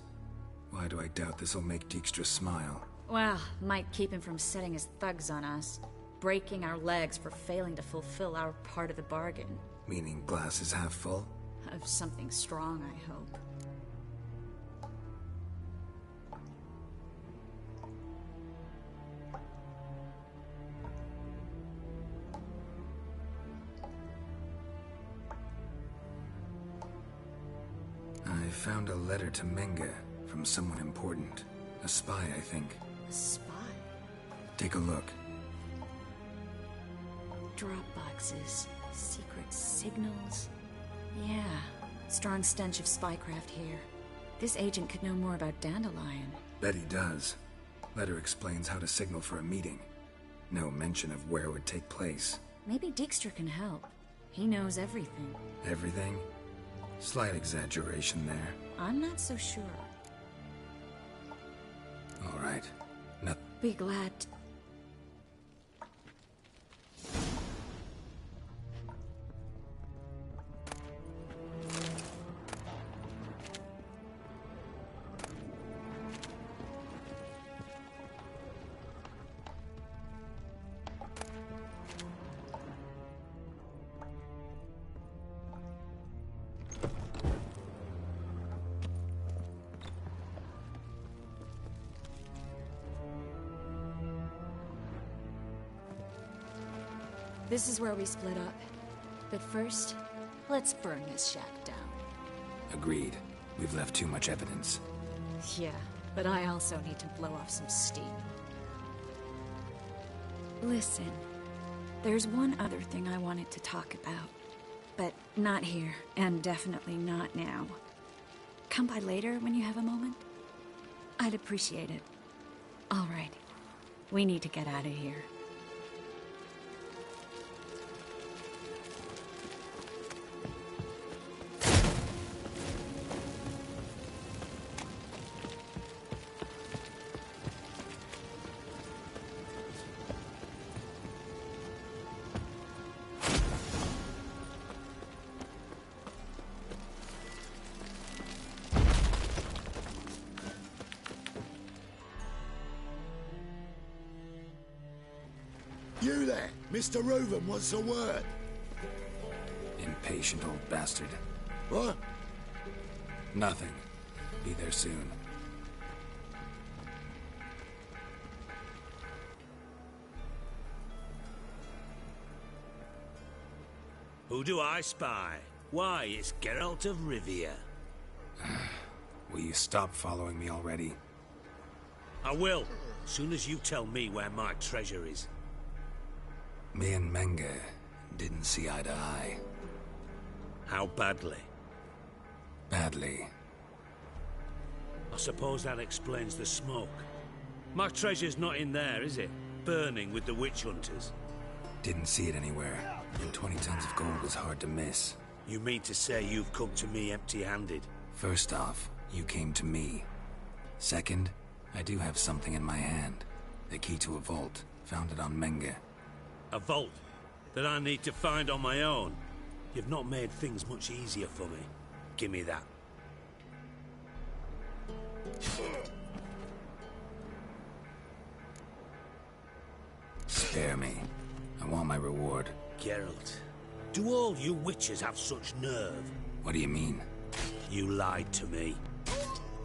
Why do I doubt this'll make Dijkstra smile? Well, might keep him from setting his thugs on us. Breaking our legs for failing to fulfill our part of the bargain. Meaning glass is half full? Of something strong, I hope. I found a letter to Menge from someone important. A spy, I think. A spy? Take a look. Drop boxes, secret signals. Yeah, strong stench of spycraft here. This agent could know more about Dandelion. Bet he does. Letter explains how to signal for a meeting. No mention of where it would take place. Maybe Dijkstra can help. He knows everything. Everything? Slight exaggeration there. I'm not so sure. All right. No. Be glad. This is where we split up. But first, let's burn this shack down. Agreed. We've left too much evidence. Yeah, but I also need to blow off some steam. Listen, there's one other thing I wanted to talk about. But not here, and definitely not now. Come by later when you have a moment? I'd appreciate it. All right. We need to get out of here. You there? Mr. Reuven wants a word. Impatient old bastard. What? Nothing. Be there soon. Who do I spy? Why, it's Geralt of Rivia. Will you stop following me already? I will, soon as you tell me where my treasure is. Me and Menge didn't see eye to eye. How badly? Badly. I suppose that explains the smoke. My treasure's not in there, is it? Burning with the witch hunters. Didn't see it anywhere. And 20 tons of gold is hard to miss. You mean to say you've come to me empty-handed? First off, you came to me. Second, I do have something in my hand. The key to a vault, found it on Menge. A vault that I need to find on my own. You've not made things much easier for me. Give me that. Spare me. I want my reward. Geralt, do all you witches have such nerve? What do you mean? You lied to me.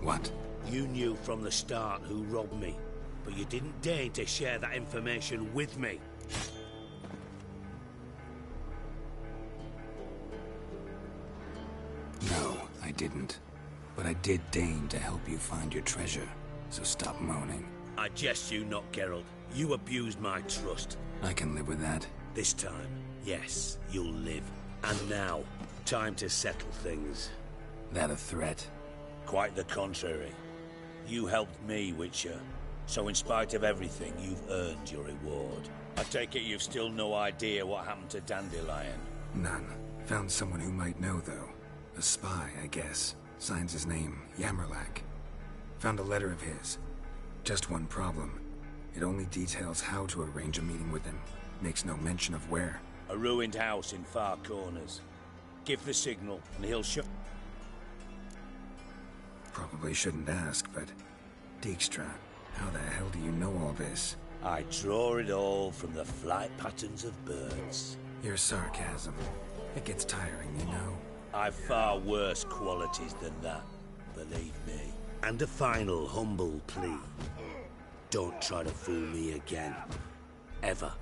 What? You knew from the start who robbed me, but you didn't deign to share that information with me. No, I didn't. But I did deign to help you find your treasure, so stop moaning. I jest you not, Geralt. You abused my trust. I can live with that. This time, yes, you'll live. And now, time to settle things. That a threat? Quite the contrary. You helped me, Witcher. So in spite of everything, you've earned your reward. I take it you've still no idea what happened to Dandelion? None. Found someone who might know, though. A spy, I guess. Signs his name, Yamerlak. Found a letter of his. Just one problem. It only details how to arrange a meeting with him. Makes no mention of where. A ruined house in far corners. Give the signal, and he'll show... Probably shouldn't ask, but... Dijkstra, how the hell do you know all this? I draw it all from the flight patterns of birds. Your sarcasm. It gets tiring, you know. I've far worse qualities than that, believe me. And a final humble plea. Don't try to fool me again. Ever.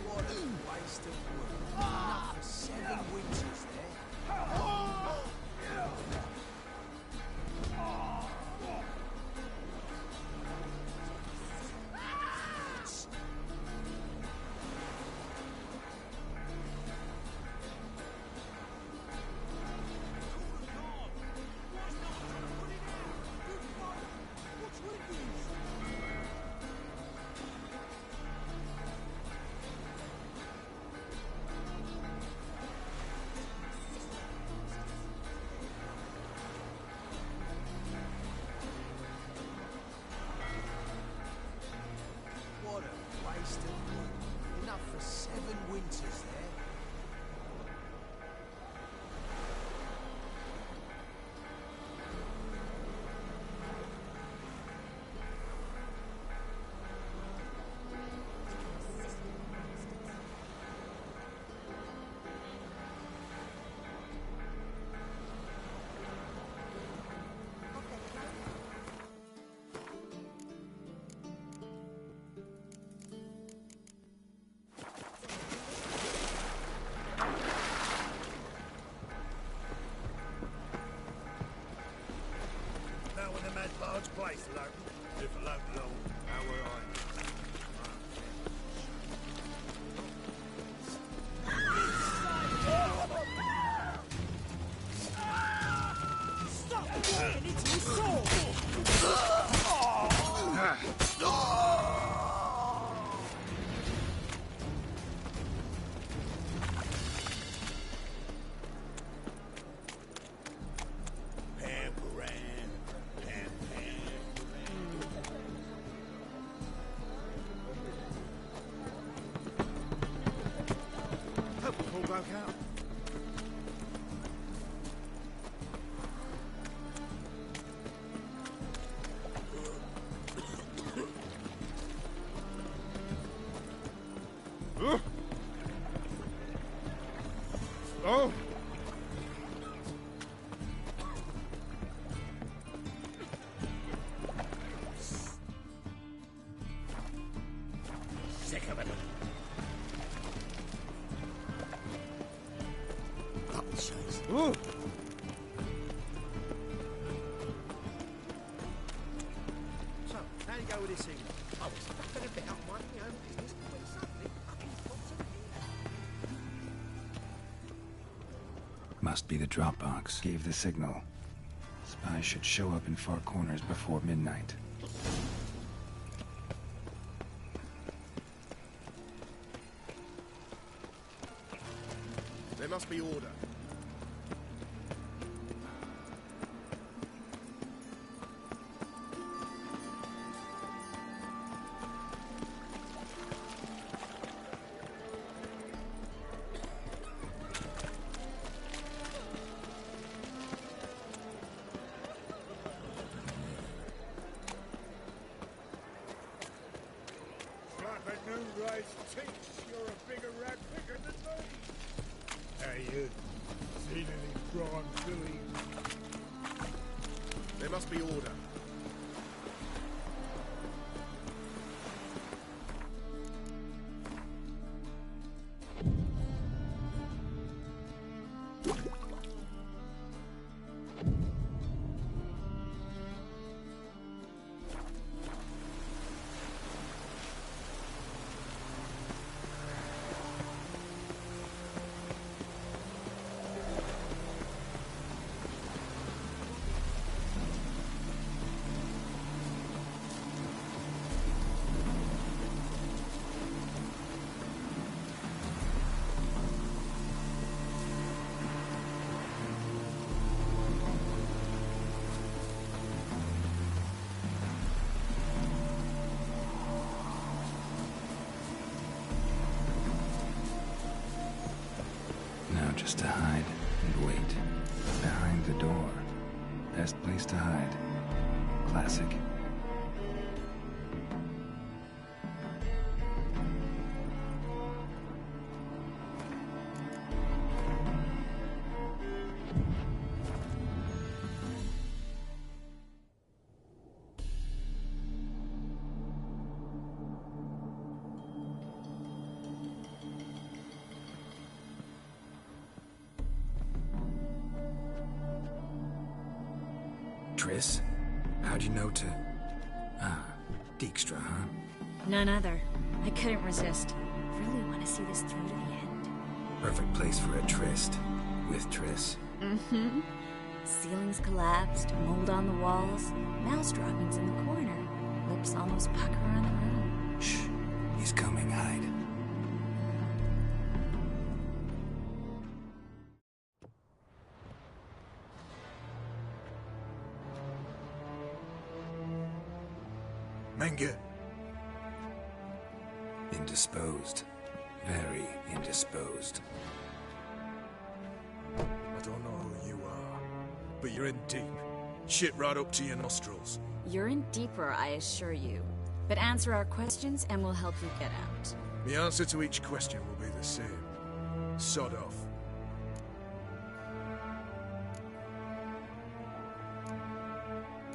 What a waste of wood. Enough for 7 winters there. What a waste of wood. Enough for 7 winters there. Now when the mad large place alone. If alone long, how were I? Stop walking into your sword! Hope the call broke out. Oh! Sick of it. Ooh! So, how do you go with this evening? I was fucking about minding my own business when suddenly fucking pops in here. Must be the Dropbox. Gave the signal. Spies should show up in far corners before midnight. There must be order. Crime filling. There must be order. Now just to hide and wait. Behind the door. Best place to hide. Classic. Triss? How'd you know to... Ah, Dijkstra, huh? None other. I couldn't resist. Really want to see this through to the end. Perfect place for a tryst. With Triss. Mm-hmm. Ceilings collapsed, mold on the walls, mouse droppings in the corner. Lips almost pucker on the room. Shh. He's coming, hide. Menge. Indisposed. Very indisposed. I don't know who you are, but you're in deep. Shit right up to your nostrils. You're in deeper, I assure you. But answer our questions and we'll help you get out. The answer to each question will be the same. Sod off.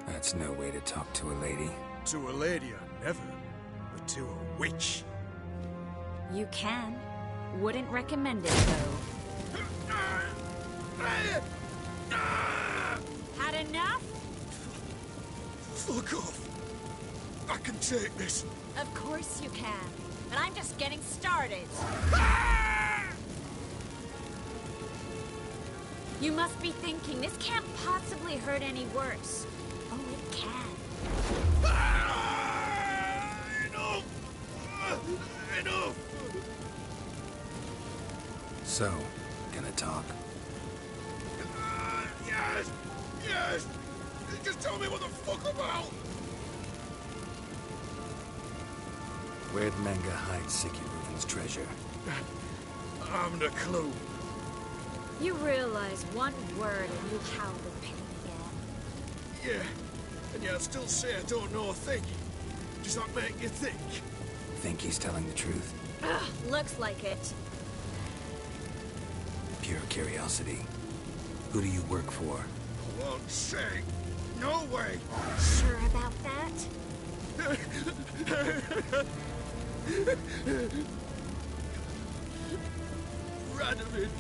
That's no way to talk to a lady. To a lady, I never. But to a witch. You can. Wouldn't recommend it, though. Had enough? Fuck off. I can take this. Of course you can. But I'm just getting started. You must be thinking, this can't possibly hurt any worse. Oh, it can. Enough! Enough! So, gonna talk? Yes! Yes! Just tell me what the fuck about! Where'd Menge hide Sicky Reuven's treasure? I haven't a clue. You realize one word and you howl with pain again. Yeah, and yet I'd still say I don't know a thing. Does that make you think? Think he's telling the truth? Ugh, looks like it. Pure curiosity. Who do you work for? I won't say. No way! Sure about that? Radovid.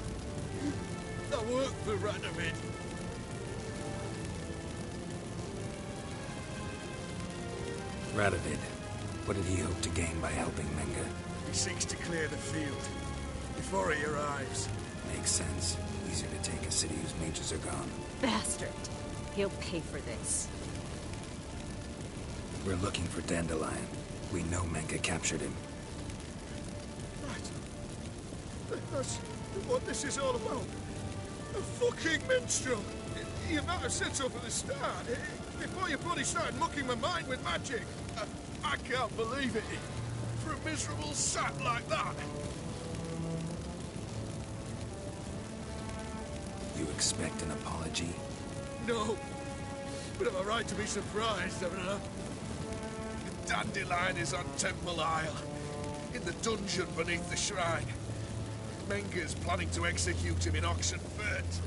I work for Radovid. Radovid. What did he hope to gain by helping Menge? He seeks to clear the field before he arrives. Makes sense. Easier to take a city whose mages are gone. Bastard. He'll pay for this. We're looking for Dandelion. We know Menge captured him. Right. That's what this is all about. A fucking minstrel! You might have said so from the start. Before you bloody started mucking my mind with magic. I can't believe it. For a miserable sap like that. You expect an apology? No. But I'm a right to be surprised, haven't I? Dandelion is on Temple Isle. In the dungeon beneath the shrine. Menge's planning to execute him in Oxenfurt.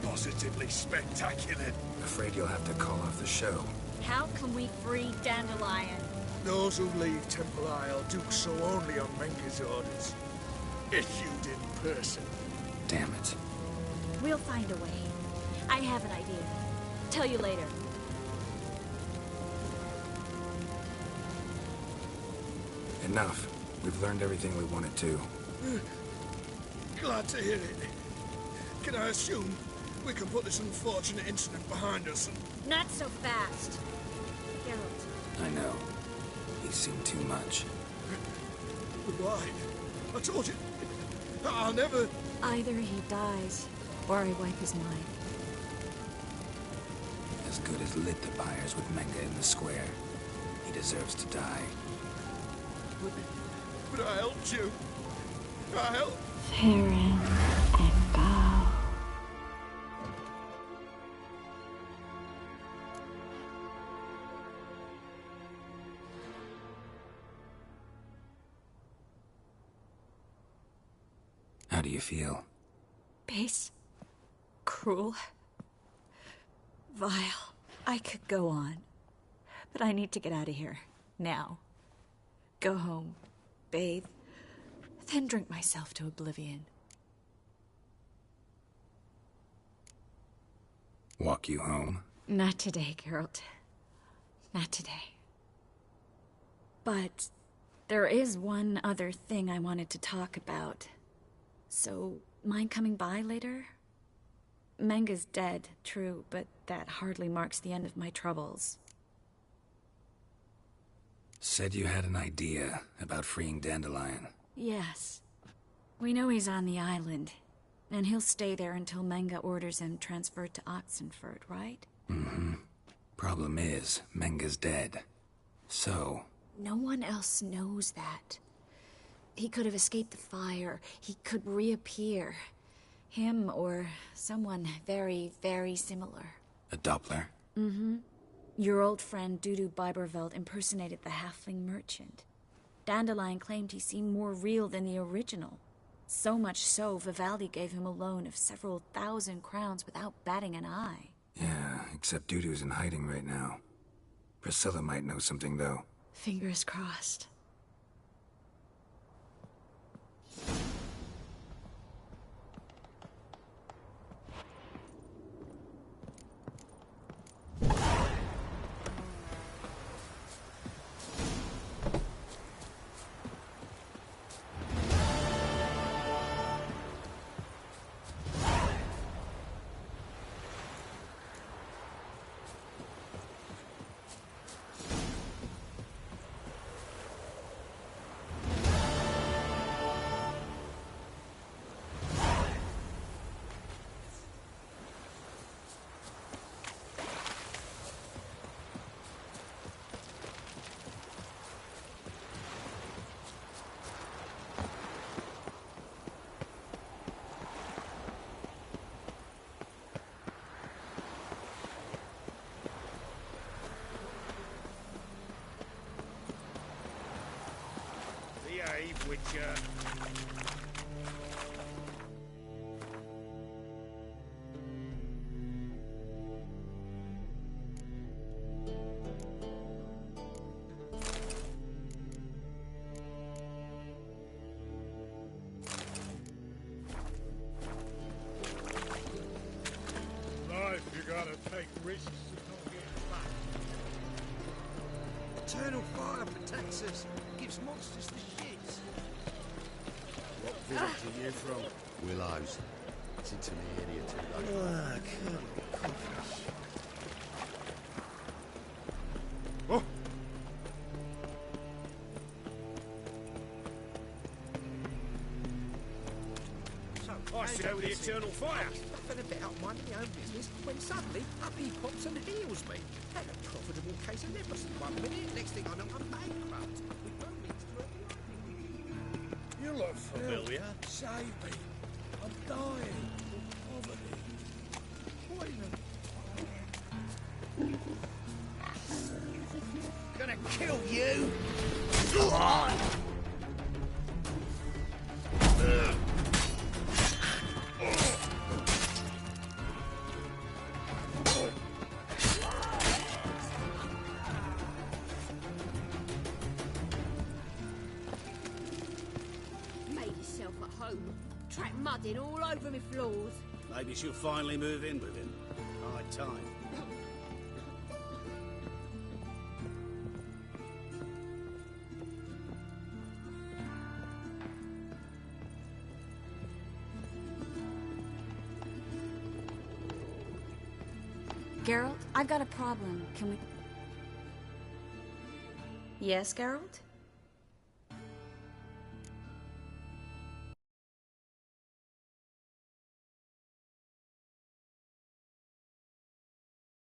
Positively spectacular. Afraid you'll have to call off the show. How can we free Dandelion? Those who leave Temple Isle do so only on Menka's orders. Issued in person. Damn it. We'll find a way. I have an idea. Tell you later. Enough. We've learned everything we wanted to. Glad to hear it. Can I assume we can put this unfortunate incident behind us and... Not so fast. Geralt. I know. He's seen too much. But why? I told you. I'll never... Either he dies, or I wipe his mind. As good as lit the pyres with Menga in the square. He deserves to die. But I helped you. I helped. Farron and go. How do you feel? Base. Cruel. Vile. I could go on. But I need to get out of here. Now. Go home. Bathe. Then drink myself to oblivion. Walk you home? Not today, Geralt. Not today. But there is one other thing I wanted to talk about. So, mind coming by later? Menga's dead, true, but that hardly marks the end of my troubles. Said you had an idea about freeing Dandelion. Yes. We know he's on the island, and he'll stay there until Menga orders him transferred to Oxenford, right? Mm-hmm. Problem is, Menga's dead. So... No one else knows that. He could have escaped the fire. He could reappear. Him or someone very, very similar. A Doppler? Mm-hmm. Your old friend Dudu Biberveld impersonated the halfling merchant. Dandelion claimed he seemed more real than the original. So much so, Vivaldi gave him a loan of several thousand crowns without batting an eye. Yeah, except Dudu's in hiding right now. Priscilla might know something, though. Fingers crossed. Behave, Witcher. Life, you gotta take risks to not get back. Eternal fire protects us. Gives monsters the shits. What village are you from? Willows. It's into the area too late. Ah, good. Oh! So, I see over the eternal fire. Nothing about minding my own business when suddenly up he pops and heals me. Had a profitable case of leprosy 1 minute, next thing I know I'm bankrupt. With no means to earn. You look familiar. Save me. I'm dying. Poverty. Poison. Gonna kill you. Come on. home. Track mudding all over me floors. Maybe she'll finally move in with him. High time. Geralt, I've got a problem. Can we... Yes, Geralt?